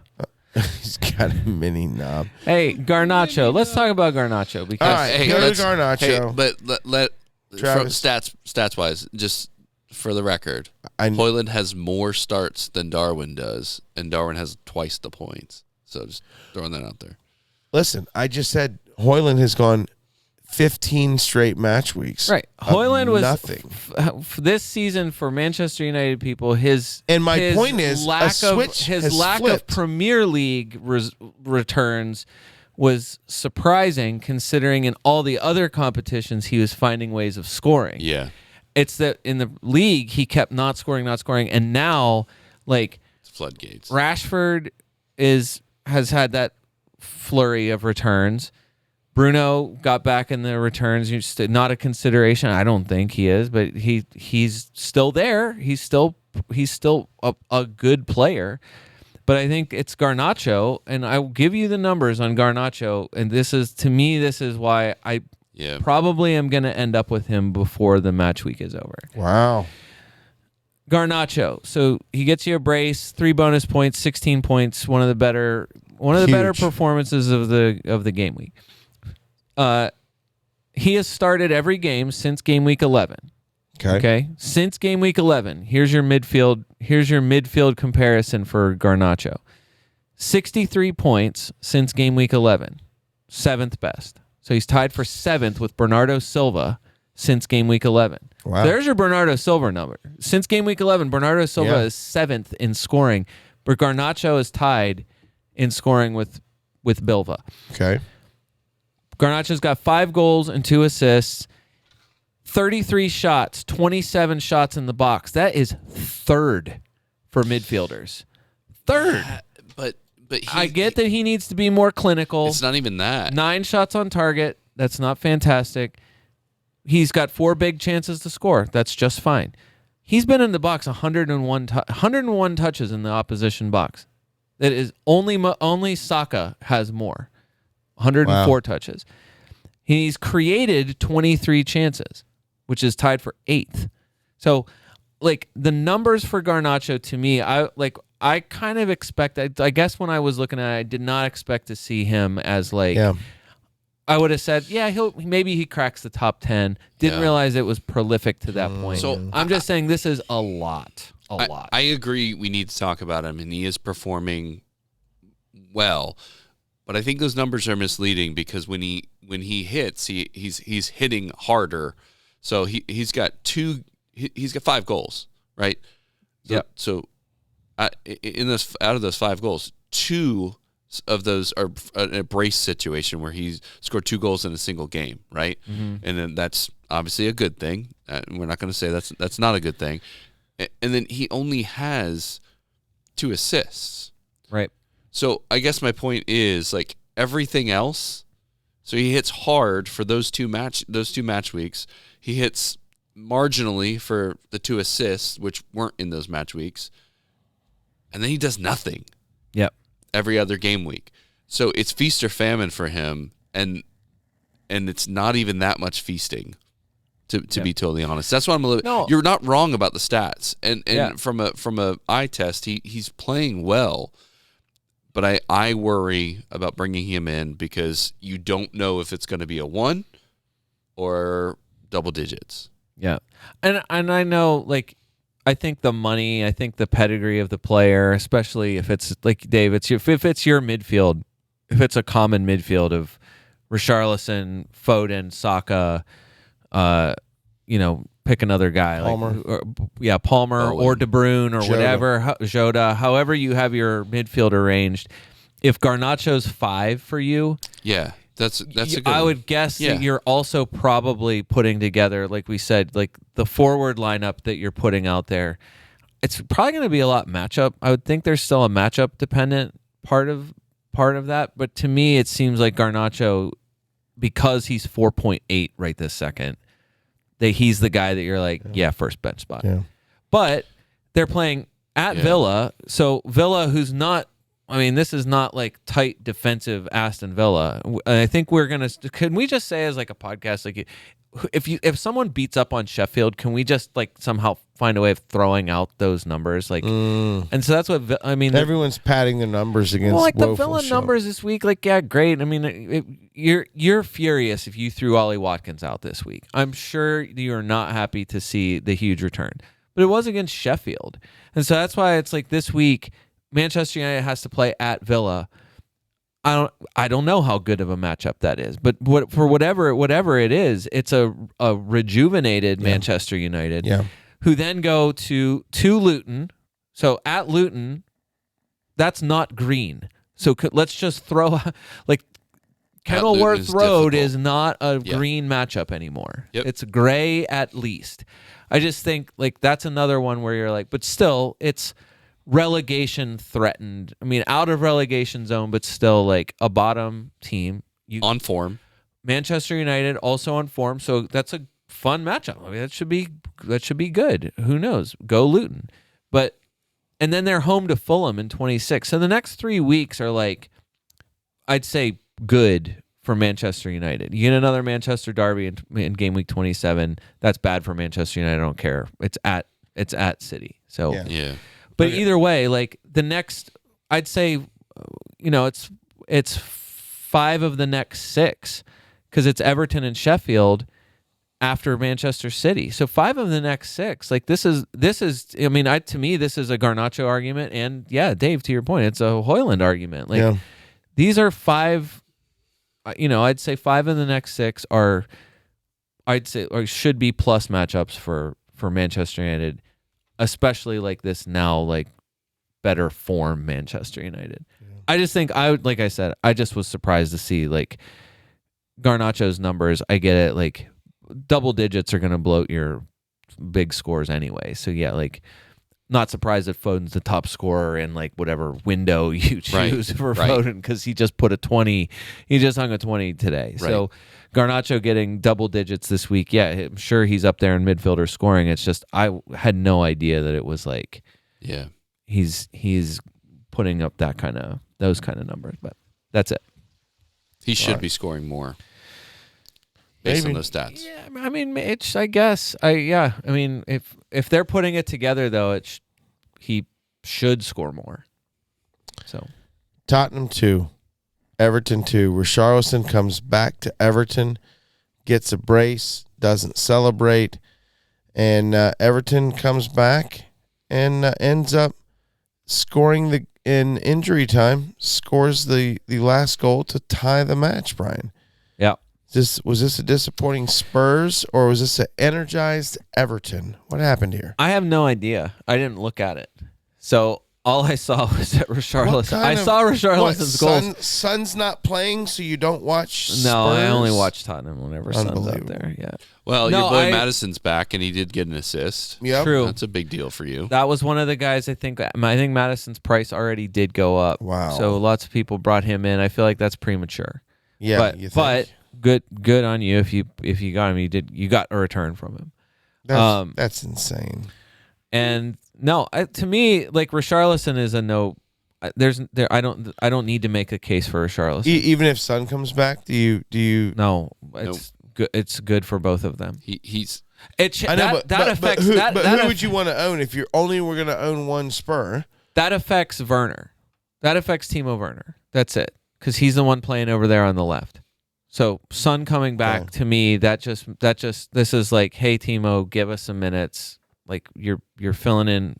He's got a mini knob. Hey, Garnacho. Let's talk about Garnacho because all right, go to Garnacho. Hey, but let Travis. stats wise, just for the record, Højlund has more starts than Darwin does, and Darwin has twice the points. So just throwing that out there. Listen, I just said Højlund has gone 15 straight match weeks. Right. Højlund was nothing. This season for Manchester United people. His point is lack of Premier League returns was surprising, considering in all the other competitions he was finding ways of scoring. Yeah. It's that in the league he kept not scoring, and now like it's floodgates. Rashford has had that flurry of returns. Bruno got back in the returns. Not a consideration. I don't think he is, but he's still there. He's still a good player. But I think it's Garnacho, and I will give you the numbers on Garnacho, and this is why I probably am going to end up with him before the match week is over. Wow. Garnacho. So he gets you a brace, 3 bonus points, 16 points, one of the better performances of the game week. He has started every game since game week 11. Okay. Since game week 11, here's your midfield comparison for Garnacho. 63 points since game week 11, 7th best. So he's tied for 7th with Bernardo Silva since game week 11. Wow. There's your Bernardo Silva number. Since game week 11, Bernardo Silva is 7th in scoring, but Garnacho is tied in scoring with Bilva. Okay. Garnacho's got 5 goals and 2 assists, 33 shots, 27 shots in the box. That is 3rd for midfielders. 3rd. But I get that he needs to be more clinical. It's not even that. 9 shots on target. That's not fantastic. He's got 4 big chances to score. That's just fine. He's been in the box 101 touches in the opposition box. That is only Saka has more. 104 touches. He's created 23 chances, which is tied for 8th. So, like, the numbers for Garnacho, to me, I kind of expect, I guess when I was looking at it, I did not expect to see him as like, I would have said, maybe he cracks the top 10. Didn't realize it was prolific to that point. So I'm just saying this is a lot. I agree we need to talk about him, and he is performing well. But I think those numbers are misleading because when he hits, he's hitting harder. So he's got 5 goals, right? So in those, out of those 5 goals, 2 of those are a brace situation where he scored 2 goals in a single game, right? Mm-hmm. And then that's obviously a good thing. We're not going to say that's not a good thing. and then he only has 2 assists. Right. So I guess my point is like everything else. So he hits hard for those two match weeks. He hits marginally for the 2 assists, which weren't in those match weeks, and then he does nothing. Yep. Every other game week. So it's feast or famine for him, and it's not even that much feasting. To be totally honest, that's why I'm a little. No. You're not wrong about the stats, and from a eye test, he's playing well, but I worry about bringing him in because you don't know if it's going to be a 1 or double digits. Yeah, and I know, like, I think the money, I think the pedigree of the player, especially if it's like Dave, if it's your midfield, if it's a common midfield of Richarlison, Foden, Saka. Pick another guy, Palmer. Palmer Owen. or De Bruyne or Jota. whatever, Jota, however you have your midfield arranged. If Garnacho's 5 for you, Yeah, that's a good. I one. would guess Yeah. that you're also probably putting together, like we said, like the forward lineup that you're putting out there. It's probably going to be a lot matchup. I would think there's still a matchup dependent part of that, but to me, it seems like Garnacho, because he's 4.8 right this second, that he's the guy that you're like, first bench spot. Yeah. But they're playing at Villa, so Villa, who's not, I mean, this is not like tight defensive Aston Villa. I think can we just say as like a podcast, like if someone beats up on Sheffield, can we just like somehow find a way of throwing out those numbers? Like, and so that's what I mean. Everyone's padding the numbers against. Well, like the woeful Villa show. numbers this week, like, yeah, great. I mean, you're furious if you threw Ollie Watkins out this week. I'm sure you're not happy to see the huge return, but it was against Sheffield, and so that's why it's like this week, Manchester United has to play at Villa. I don't know how good of a matchup that is, but for whatever it is, it's a rejuvenated Manchester United, who then go to Luton. So at Luton, that's not green. So let's just throw like Kenilworth Road is not a green matchup anymore. Yep. It's gray at least. I just think like that's another one where you're like, but still it's relegation threatened. I mean, out of relegation zone, but still like a bottom team. On form. Manchester United also on form, so that's a fun matchup. I mean, that should be good. Who knows? Go Luton. And then they're home to Fulham in 26. So the next 3 weeks are like, I'd say, good for Manchester United. You get another Manchester derby in game week 27. That's bad for Manchester United. I don't care. It's at City. So Yeah. But either way, like the next, I'd say, it's 5 of the next 6 because it's Everton and Sheffield after Manchester City. So 5 of the next 6. Like this is. I mean, to me, this is a Garnacho argument, and Dave, to your point, it's a Højlund argument. Like these are 5. I'd say 5 of the next 6 are, I'd say, or should be plus matchups for Manchester United. Especially like this now, like better form Manchester United. Yeah. I just think like I said, I just was surprised to see like Garnacho's numbers. I get it, like double digits are going to bloat your big scores anyway. So like not surprised that Foden's the top scorer in like whatever window you choose for Foden because he just put a 20. He just hung a 20 today. Right. So Garnacho getting double digits this week. Yeah, I'm sure he's up there in midfielder scoring. It's just I had no idea that it was like he's putting up those kind of numbers. But that's it. He should be scoring more based on those stats. Yeah, I mean, it's. I guess. I mean, if they're putting it together though, he should score more. So Tottenham 2, Everton 2. Richarlison comes back to Everton, gets a brace, doesn't celebrate, and Everton comes back and ends up scoring in injury time, scores the last goal to tie the match, Brian. Yeah. Was this a disappointing Spurs or was this an energized Everton? What happened here? I have no idea. I didn't look at it. So All I saw was that Richarlison. I saw What, Richarlison's goals. Son's not playing, so you don't watch Spurs? No, I only watch Tottenham whenever Son's out there. Yeah. Well, No, your boy Madison's back, and he did get an assist. Yep. True. That's a big deal for you. That was one of the guys. I think Madison's price already did go up. Wow. So lots of people brought him in. I feel like that's premature. Yeah, But you think? good on you if you got him. You got a return from him. That's insane. And no, to me, like Richarlison is a no. I don't need to make a case for Richarlison. Even if Son comes back, do you? No, it's good. It's good for both of them. He's. I know, that affects. But who would you want to own if you're only were going to own one Spur? That affects Werner. That affects Timo Werner. That's it, because he's the one playing over there on the left. So Son coming back to me, that just this is like, hey Timo, give us some minutes. Like you're filling in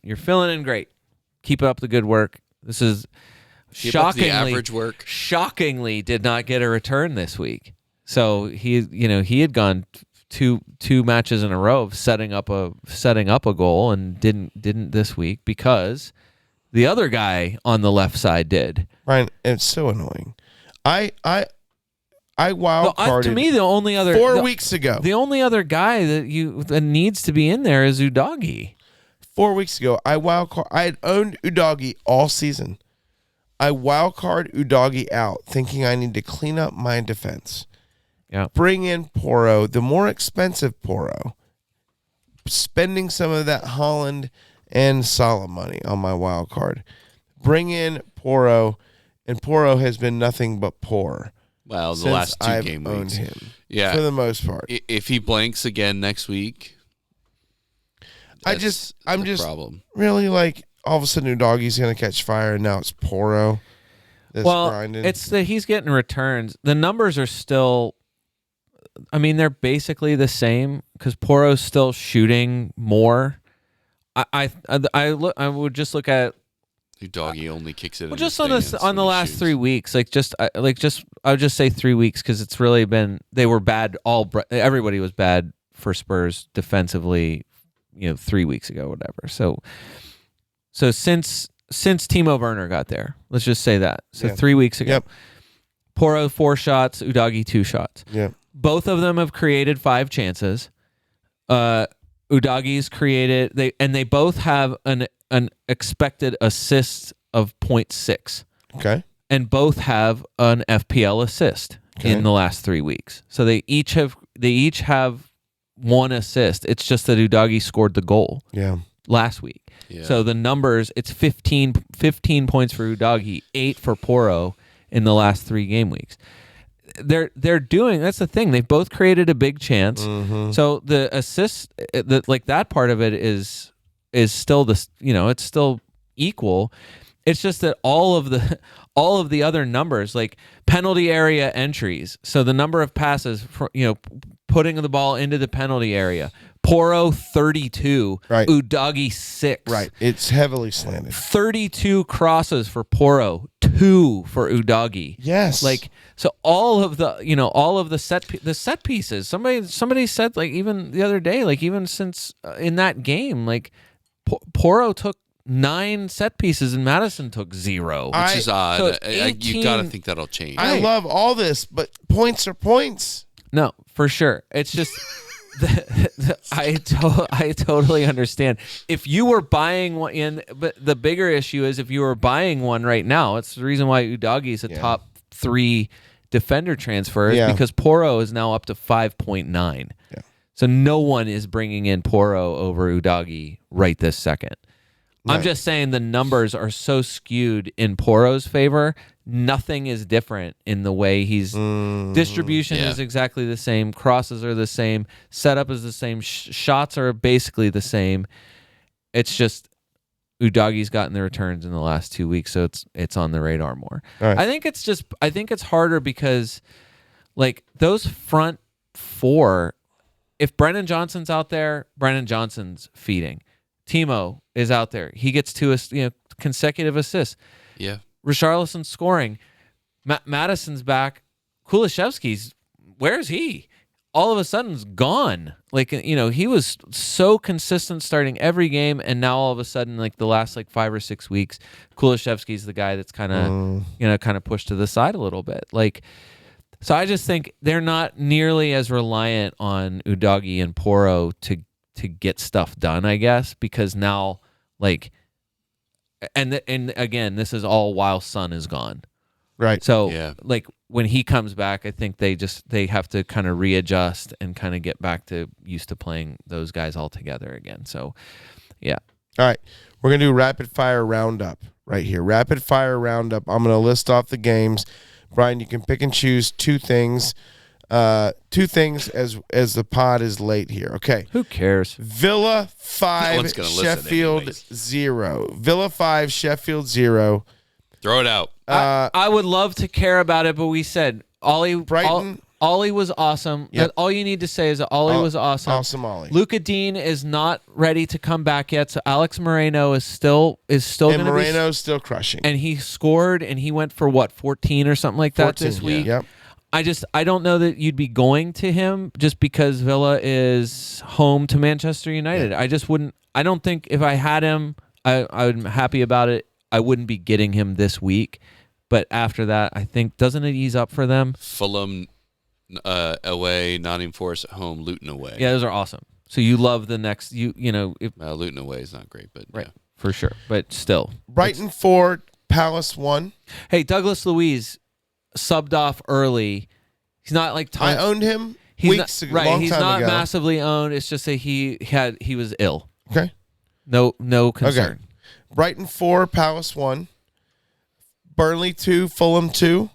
great. Keep up the good work. This is shockingly the average work. Shockingly did not get a return this week. So he had gone two matches in a row of setting up a goal and didn't this week because the other guy on the left side did. Ryan, it's so annoying. I wild carded. To me, the only other 4 weeks ago. the only other guy that needs to be in there is Udogie. 4 weeks ago, I had owned Udogie all season. I wild card Udogie out, thinking I need to clean up my defense. Yeah. Bring in Porro, the more expensive Porro. Spending some of that Holland and Salah money on my wild card. Bring in Porro, and Porro has been nothing but poor. Well, the last two game weeks. I've owned him. Yeah. For the most part. If he blanks again next week, I'm just problem. Really like all of a sudden Udogie's going to catch fire, and now it's Porro. Grinding. It's that he's getting returns. The numbers are still, I mean, they're basically the same because Porro's still shooting more. I would just look at Udogie only kicks it. Well, in just the on the last 3 weeks, I would just say 3 weeks because it's really been they were bad. Everybody was bad for Spurs defensively, 3 weeks ago, whatever. So since Timo Werner got there, let's just say that. So 3 weeks ago, Porro 4 shots, Udogie 2 shots. Yeah, both of them have created 5 chances. Udogie's created they both have an expected assist of 0.6. Okay. And both have an FPL assist in the last 3 weeks. So they each have one assist. It's just that Udogie scored the goal last week. Yeah. So the numbers, it's 15 points for Udogie, 8 for Porro in the last 3 game weeks. They're doing, that's the thing. They've both created a big chance. Mm-hmm. So the assist, that part of it is still it's still equal. It's just that all of the other numbers, like penalty area entries, so the number of passes for, putting the ball into the penalty area, Porro 32, right. Udogie 6. Right. It's heavily slanted. 32 crosses for Porro, 2 for Udogie. Yes. Like, so all of the set pieces. Somebody said, like, even the other day, like, even since in that game, like Porro took 9 set pieces and Madison took 0, which is odd. So You got to think that'll change. I love all this, but points are points. No, for sure. It's just I totally understand. If you were buying one but the bigger issue is if you were buying one right now, it's the reason why Udogie is a top 3 defender transfer is because Porro is now up to 5.9. Yeah. So no one is bringing in Porro over Udogie right this second. Right. I'm just saying the numbers are so skewed in Porro's favor. Nothing is different in the way he's distribution is exactly the same. Crosses are the same. Setup is the same. Shots are basically the same. It's just Udogie's gotten the returns in the last 2 weeks, so it's on the radar more. Right. I think it's harder because like those front 4, if Brennan Johnson's out there, Brennan Johnson's feeding. Timo is out there. He gets 2 consecutive assists. Yeah. Richarlison's scoring. Madison's back. Kulishevsky's, where's he? all of a sudden is gone. Like, he was so consistent starting every game, and now all of a sudden, like the last 5 or 6 weeks, Kulishevsky's the guy that's kind of pushed to the side a little bit. Like, so I just think they're not nearly as reliant on Udogie and Porro to get stuff done, I guess, because now and again, this is all while Son is gone. Right. So when he comes back, I think they have to kind of readjust and kind of get back to used to playing those guys all together again. So, yeah. All right. We're going to do rapid fire roundup right here. Rapid fire roundup. I'm going to list off the games. Brian, you can pick and choose two things. Two things as the pod is late here. Okay. Who cares? Villa 5, Sheffield 0. Villa 5, Sheffield 0. Throw it out. I would love to care about it, but we said Brighton. Ollie was awesome. Yep. All you need to say is that Ollie was awesome. Awesome Ollie. Luka Dean is not ready to come back yet, so Alex Moreno is still going to be. Moreno's still crushing. And he scored, and he went for 14 or something like that this week. Yep. I don't know that you'd be going to him just because Villa is home to Manchester United. Yeah. I just wouldn't. I don't think if I had him, I'm happy about it. I wouldn't be getting him this week. But after that, I think, doesn't it ease up for them? Fulham away, Nottingham Forest at home, Luton away. Yeah, those are awesome. So you love the next, Luton away is not great, but right, for sure. But still. Brighton 4, Palace 1. Hey, Douglas Luiz subbed off early. He's not I owned him weeks ago. Right, he's not ago. massively owned. It's just that he was ill. Okay. No concern. Okay. Brighton 4, Palace 1. Burnley 2, Fulham 2.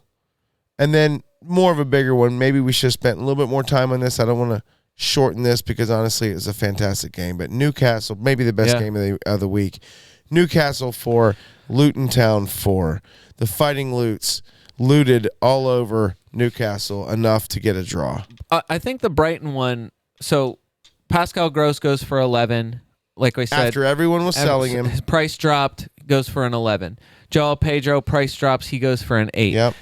And then more of a bigger one. Maybe we should have spent a little bit more time on this. I don't want to shorten this because honestly it's a fantastic game. But Newcastle, maybe the best game of the week. Newcastle 4, Luton Town 4. The Fighting Lutes looted all over Newcastle enough to get a draw. I think the Brighton one, so Pascal Gross goes for 11. Like I said, after everyone was selling him, his price dropped, goes for an 11. Joel Pedro, price drops, he goes for an 8. Yep.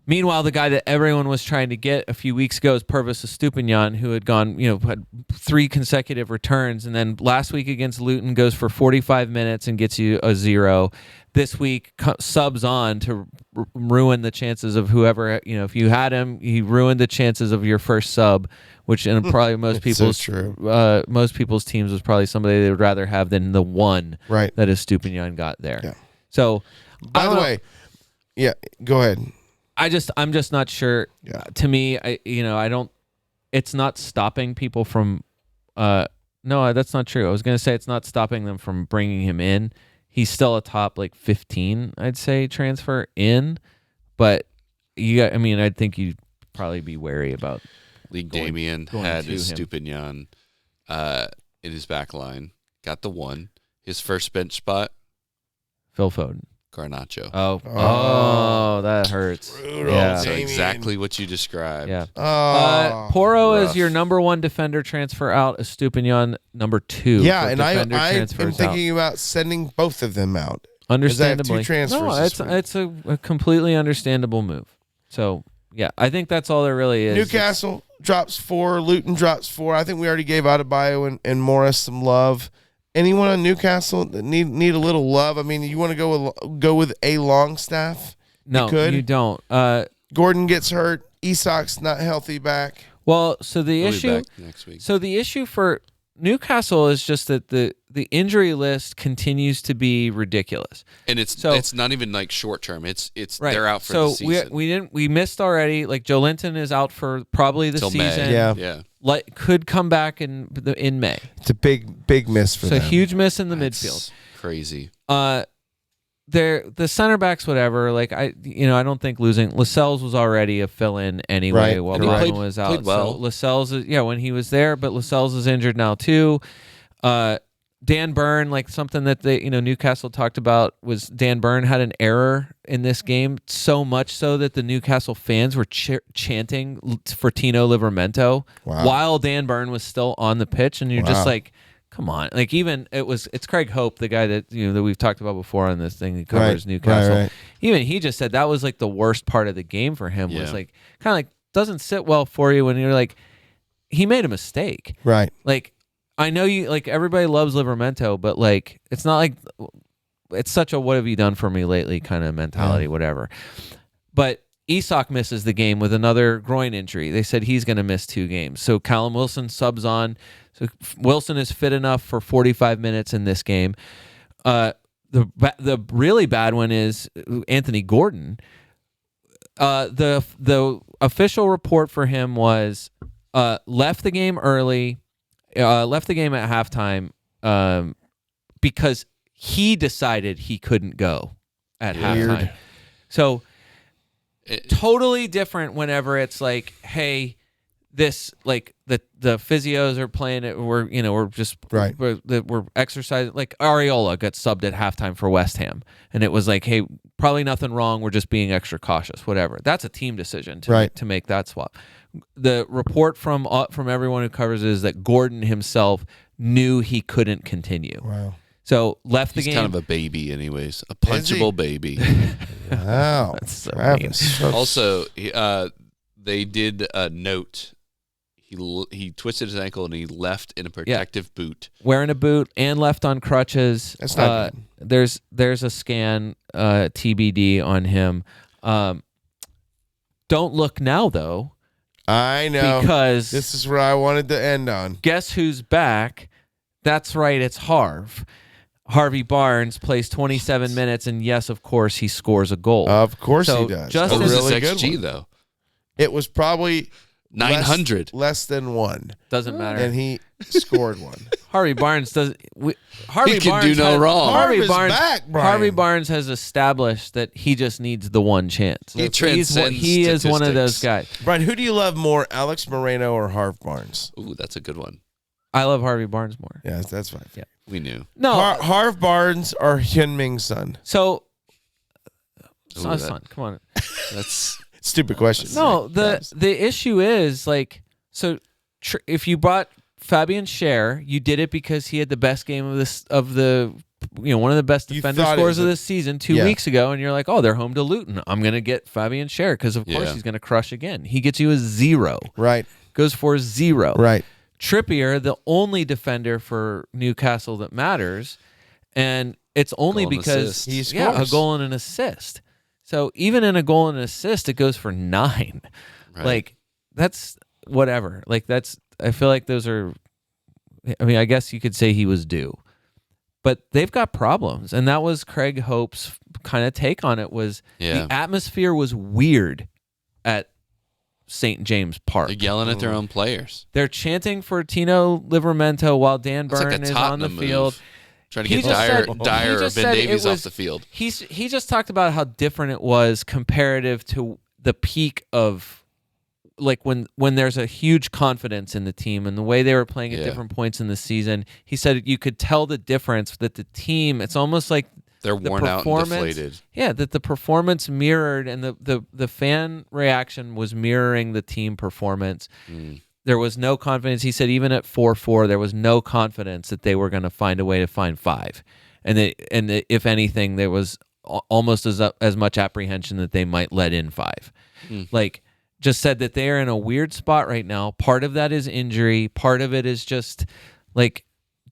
Meanwhile, the guy that everyone was trying to get a few weeks ago is Purvis Estupiñán, who had gone, had 3 consecutive returns, and then last week against Luton goes for 45 minutes and gets you a 0. This week subs on to ruin the chances of whoever, if you had him, he ruined the chances of your first sub, which in probably most people's most people's teams was probably somebody they would rather have than the one that Estupiñán got there. Yeah. So, by the way, go ahead. I'm just not sure. Yeah. To me, I don't. It's not stopping people from. No, that's not true. I was going to say it's not stopping them from bringing him in. He's still a top 15, I'd say, transfer in, but I think you'd probably be wary about. League Damien had Estupiñán in his back line, got the 1. His first bench spot, Phil Foden. Garnacho. Oh, that hurts. Brutal. Yeah. So exactly what you described. Yeah. Porro is your number 1 defender transfer out. Estupiñán number 2. Yeah, and I am thinking about sending both of them out. Understandably. 2 transfers. No, it's a completely understandable move. So yeah, I think that's all there really is. Newcastle drops 4. Luton drops 4. I think we already gave Adebayo and Morris some love. Anyone on Newcastle that need a little love? I mean, you want to go with a Longstaff? No, you don't. Gordon gets hurt. Isak's not healthy back. Well, so the He'll issue be back next week. So the issue for Newcastle is just that the injury list continues to be ridiculous, and it's not even short term. It's right. They're out for the season. We missed already. Joe Linton is out for probably the season. May. Yeah. Could come back in May. It's a big miss for them. It's a huge miss in the midfield. Crazy. The center backs, whatever. I don't think losing Lascelles was already a fill-in anyway while Botman was out. Played well. So Lascelles is when he was there, but Lascelles is injured now too. Dan Burn, something that Newcastle talked about was Dan Burn had an error in this game, so much so that the Newcastle fans were chanting for Tino Livramento while Dan Burn was still on the pitch, and you're just come on. Even it's Craig Hope, the guy that that we've talked about before on this thing that covers Newcastle. Right. Even he just said that was the worst part of the game for him was kind of doesn't sit well for you when you're he made a mistake. Right. Like, I know you, like, everybody loves Livramento, but, like, it's not like it's such a what have you done for me lately kind of mentality, whatever. But Isak misses the game with another groin injury. They said he's going to miss 2 games. So Callum Wilson subs on. So Wilson is fit enough for 45 minutes in this game. The really bad one is Anthony Gordon. The official report for him was left the game early, left the game at halftime because he decided he couldn't go at halftime. So totally different whenever it's like, hey, this, like, the physios are playing it. We're just we're exercising. Like Areola got subbed at halftime for West Ham, and it was like, hey, probably nothing wrong. We're just being extra cautious. Whatever. That's a team decision to make that swap. The report from everyone who covers it is that Gordon himself knew he couldn't continue. Wow. So left the game. He's kind of a baby, anyways, a punchable baby. Wow. That's so Travis. Also, they did note he twisted his ankle and he left in a protective boot. Wearing a boot and left on crutches. That's not good. There's a scan TBD on him. Don't look now though. I know. Because this is where I wanted to end on. Guess who's back? That's right, it's Harvey Barnes plays 27 minutes, and yes, of course, he scores a goal. Of course he does. What was really his good XG, one. though? It was probably 900. Less than 1. Doesn't matter. And he scored 1. Harvey Barnes does. He can do no wrong. Harvey Barnes has established that he just needs the one chance. He transcends He is one of those guys. Brian, who do you love more, Alex Moreno or Harv Barnes? Ooh, that's a good one. I love Harvey Barnes more. Yeah, that's fine. Yeah. We knew. No, Harv Barnes or Hyun-Ming's son? So, Ooh, son, come on. That's stupid question. No, the issue is like, so if you brought Fabian Schär, you did it because he had the best game of the one of the best defender scores of this season 2 weeks ago, and you're like, oh, they're home to Luton. I'm gonna get Fabian Schär because of course he's gonna crush again. He gets you a 0. Right. Goes for 0. Right. Trippier, the only defender for Newcastle that matters, and it's only because he scores. a goal and an assist. So even in a goal and an assist, it goes for 9. Right. Like, that's whatever. Like, that's, I feel like those are, I mean, I guess you could say he was due, but they've got problems, and that was Craig Hope's kind of take on it. Was the atmosphere was weird at St. James Park. They're yelling at their own players. They're chanting for Tino Livramento while Dan Burn like is on the field. Trying to get Dyer or Ben Davies off the field. He just talked about how different it was comparative to the peak of, like, when there's a huge confidence in the team and the way they were playing at different points in the season. He said you could tell the difference, that the team, it's almost like they're worn out and deflated. Yeah, that the performance mirrored, and the fan reaction was mirroring the team performance. There was no confidence. He said even at 4-4, there was no confidence that they were going to find a way to find 5. And if anything, there was almost as much apprehension that they might let in 5. Like, just said that they are in a weird spot right now. Part of that is injury. Part of it is just, like,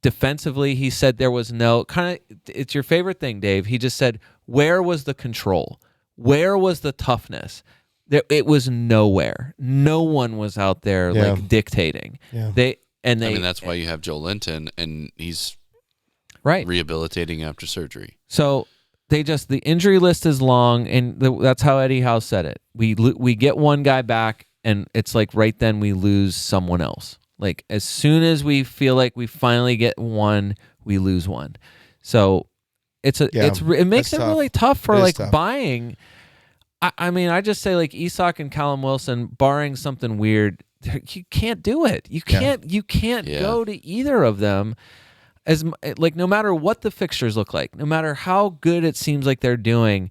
defensively, he said there was no kind of, it's your favorite thing, Dave. He just said, where was the control? Where was the toughness? It was nowhere. No one was out there like dictating. Yeah. I mean, that's why you have Joe Linton, and he's rehabilitating after surgery. So the injury list is long, and that's how Eddie Howe said it. We get one guy back, and it's like right then we lose someone else. Like, as soon as we feel like we finally get one, we lose one. So it makes it really tough for buying. I mean, I just say, like, Isak and Callum Wilson, barring something weird, you can't do it. You can't go to either of them. No matter what the fixtures look like, no matter how good it seems like they're doing,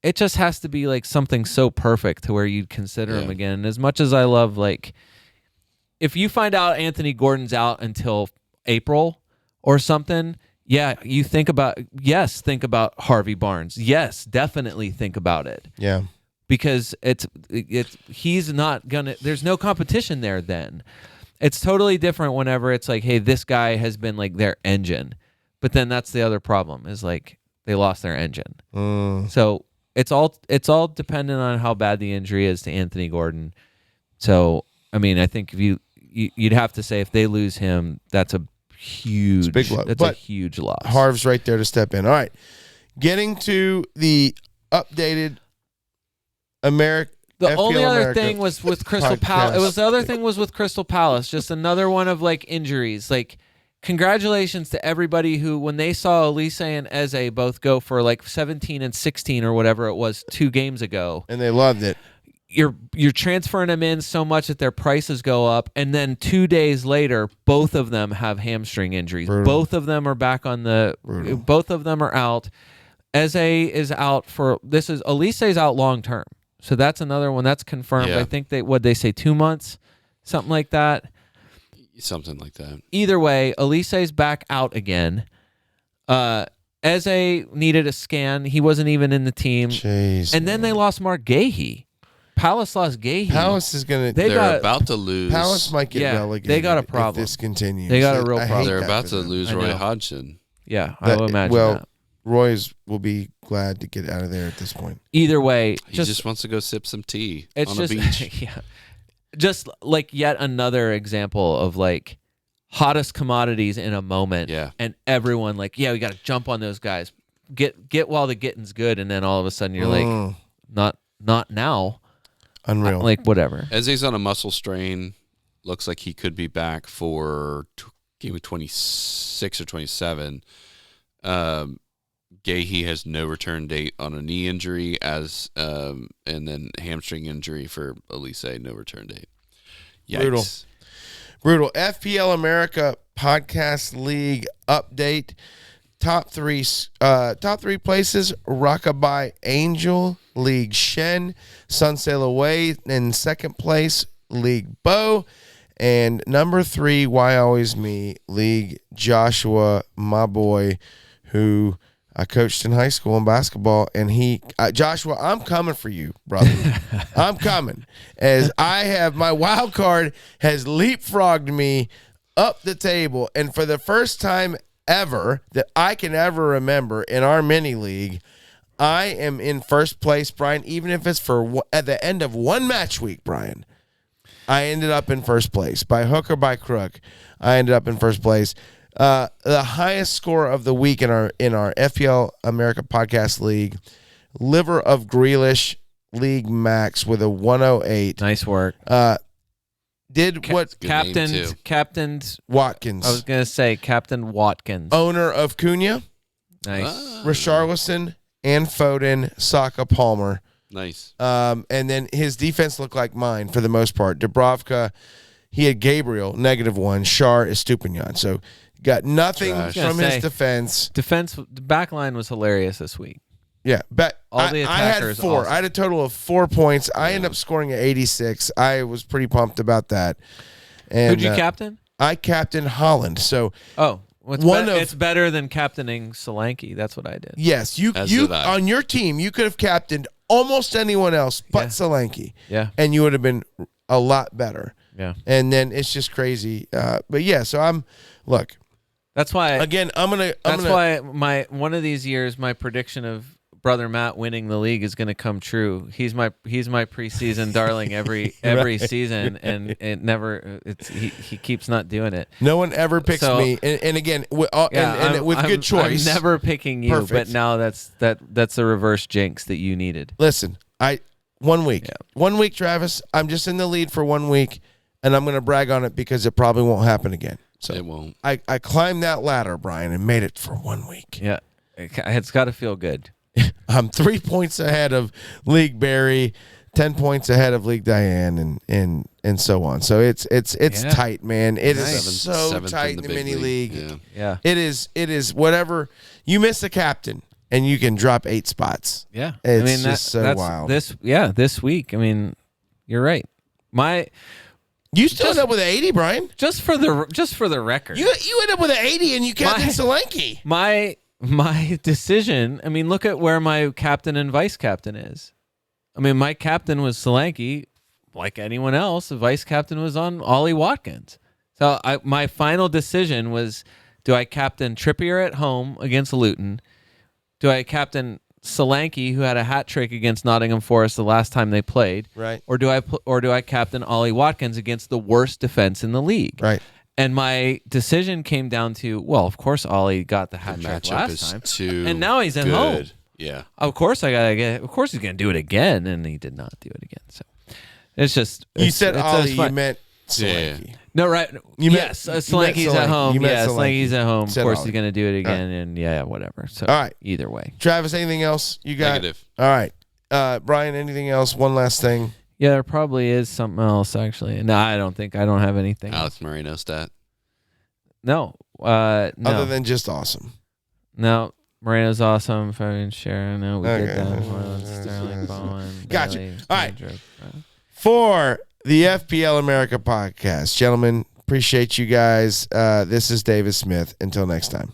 it just has to be like something so perfect to where you'd consider them again. And as much as I love, like, if you find out Anthony Gordon's out until April or something, you think about Harvey Barnes. Yes, definitely think about it. Yeah. Because he's not gonna, there's no competition there then. It's totally different whenever it's like, hey, this guy has been like their engine. But then that's the other problem is like they lost their engine. So it's all dependent on how bad the injury is to Anthony Gordon. So I mean, I think if you'd have to say if they lose him, that's a huge big loss. That's a huge loss. Harv's right there to step in. All right, getting to the updated America. The FPL only other America thing was with Crystal podcast. Palace. The other thing was with Crystal Palace. Just another one of like injuries. Like, congratulations to everybody who, when they saw Elise and Eze both go for like 17 and 16 or whatever it was 2 games ago, And they loved it. You're transferring them in so much that their prices go up, and then 2 days later, both of them have hamstring injuries. Brutal. Both of them are back on the. Brutal. Both of them are out. Eze is out for this. Is Elise's out long term. So that's another one that's confirmed. Yeah. I think they say 2 months, something like that. Something like that. Either way, Elise's back out again. Eze needed a scan. He wasn't even in the team. Jeez, and then they lost Mark Gahey. Palace lost Gahey. Palace is going to. They're about to lose. Palace might get relegated. They got a problem. If this continues. They got a real I hate problem. They're that about for to them. lose I Roy know. Hodgson. Yeah, I would imagine that. Roy's will be glad to get out of there at this point. Either way, He just wants to go sip some tea it's on just, a beach. yeah, just like yet another example of like hottest commodities in a moment. Yeah. And everyone like, yeah, we got to jump on those guys. Get while the getting's good, and then all of a sudden you're like, not now. Unreal. Like whatever. Eze's on a muscle strain. Looks like he could be back for game of 26 or 27. Gahey has no return date on a knee injury, and then hamstring injury for Elise, no return date. Yikes. Brutal. FPL America Podcast League update. Top three places: Rockabye Angel, League Shen, Sunsail Away in second place, League Bow, and number 3, Why Always Me, League Joshua, my boy, who I coached in high school in basketball, and Joshua, I'm coming for you, brother. I'm coming, as I have my wild card has leapfrogged me up the table, and for the first time ever that I can ever remember in our mini league, I am in first place, Brian. Even if it's at the end of one match week, Brian, I ended up in first place by hook or by crook. I ended up in first place. The highest score of the week in our FPL America Podcast League, Liver of Grealish League Max with a 108. Nice work. Captained Watkins. I was gonna say Captain Watkins. Owner of Cunha, Nice. Richarlison, and Foden, Saka, Palmer. Nice. And then his defense looked like mine for the most part. Dubravka, he had Gabriel, -1. Shar is Stupinian. So got nothing Trash. from his defense. The back line was hilarious this week. Yeah, but All the I had attackers 4. awesome. I had a total of 4 points. I ended up scoring at 86. I was pretty pumped about that. And Who'd you captain? I captained Holland. So Oh, it's better than captaining Solanke. That's what I did. yes, you did I. on your team you could have captained almost anyone else but Yeah. Solanke. Yeah. And you would have been a lot better. Yeah. And then it's just crazy. But yeah, so look. That's why Again, I'm gonna why one of these years my prediction of brother Matt winning the league is going to come true. He's my preseason darling every season, and he keeps not doing it. no one ever picks me. And again, with good choice. I'm never picking you, Perfect. but now that's a reverse jinx that you needed. Listen, 1 week. Yeah. 1 week, Travis. I'm just in the lead for 1 week, and I'm going to brag on it because it probably won't happen again. So It won't. I climbed that ladder, Brian, and made it for 1 week. Yeah, it's got to feel good. I'm 3 points ahead of League Barry, 10 points ahead of League Diane, and so on. So it's tight, man. It is so tight in the big mini league. Yeah. It is whatever. You miss a captain, and you can drop 8 spots. Yeah, It's just so that's wild. This week. I mean, you're right. You still end up with an 80, Brian. Just for the record, You end up with an 80, and you captain Solanke. My decision, I mean, look at where my captain and vice captain is. I mean, my captain was Solanke, like anyone else. The vice captain was on Ollie Watkins. So my final decision was, do I captain Trippier at home against Luton? Do I captain Solanke, who had a hat trick against Nottingham Forest the last time they played? Right. Or do I captain Ollie Watkins against the worst defense in the league? Right. And my decision came down to, well, of course Ollie got the hat The trick matchup last is time, too and now he's at good. home. Yeah. Of course Of course he's gonna do it again, and he did not do it again. So it's just You said Ollie, you fun. meant Yeah. Solanke. No, right? You meant- Yes, you meant Solanke's at Solanke. home. You meant Yeah, Solanke. Solanke's at home. Of Said course Ollie. he's gonna do it again, and yeah, whatever. So All right. either way. Travis, anything else you got? Negative. All right. Brian, anything else? One last thing. Yeah, there probably is something else actually. No, I don't have anything. Alex Moreno stat. No, no. Other than just awesome. No, Moreno's awesome. Fabian Sharon. No, we did Okay. that. Marlon Sterling, Bowen. Gotcha. Bailey, All right. Pedro. For the FPL America podcast, gentlemen, appreciate you guys. This is David Smith. Until next time.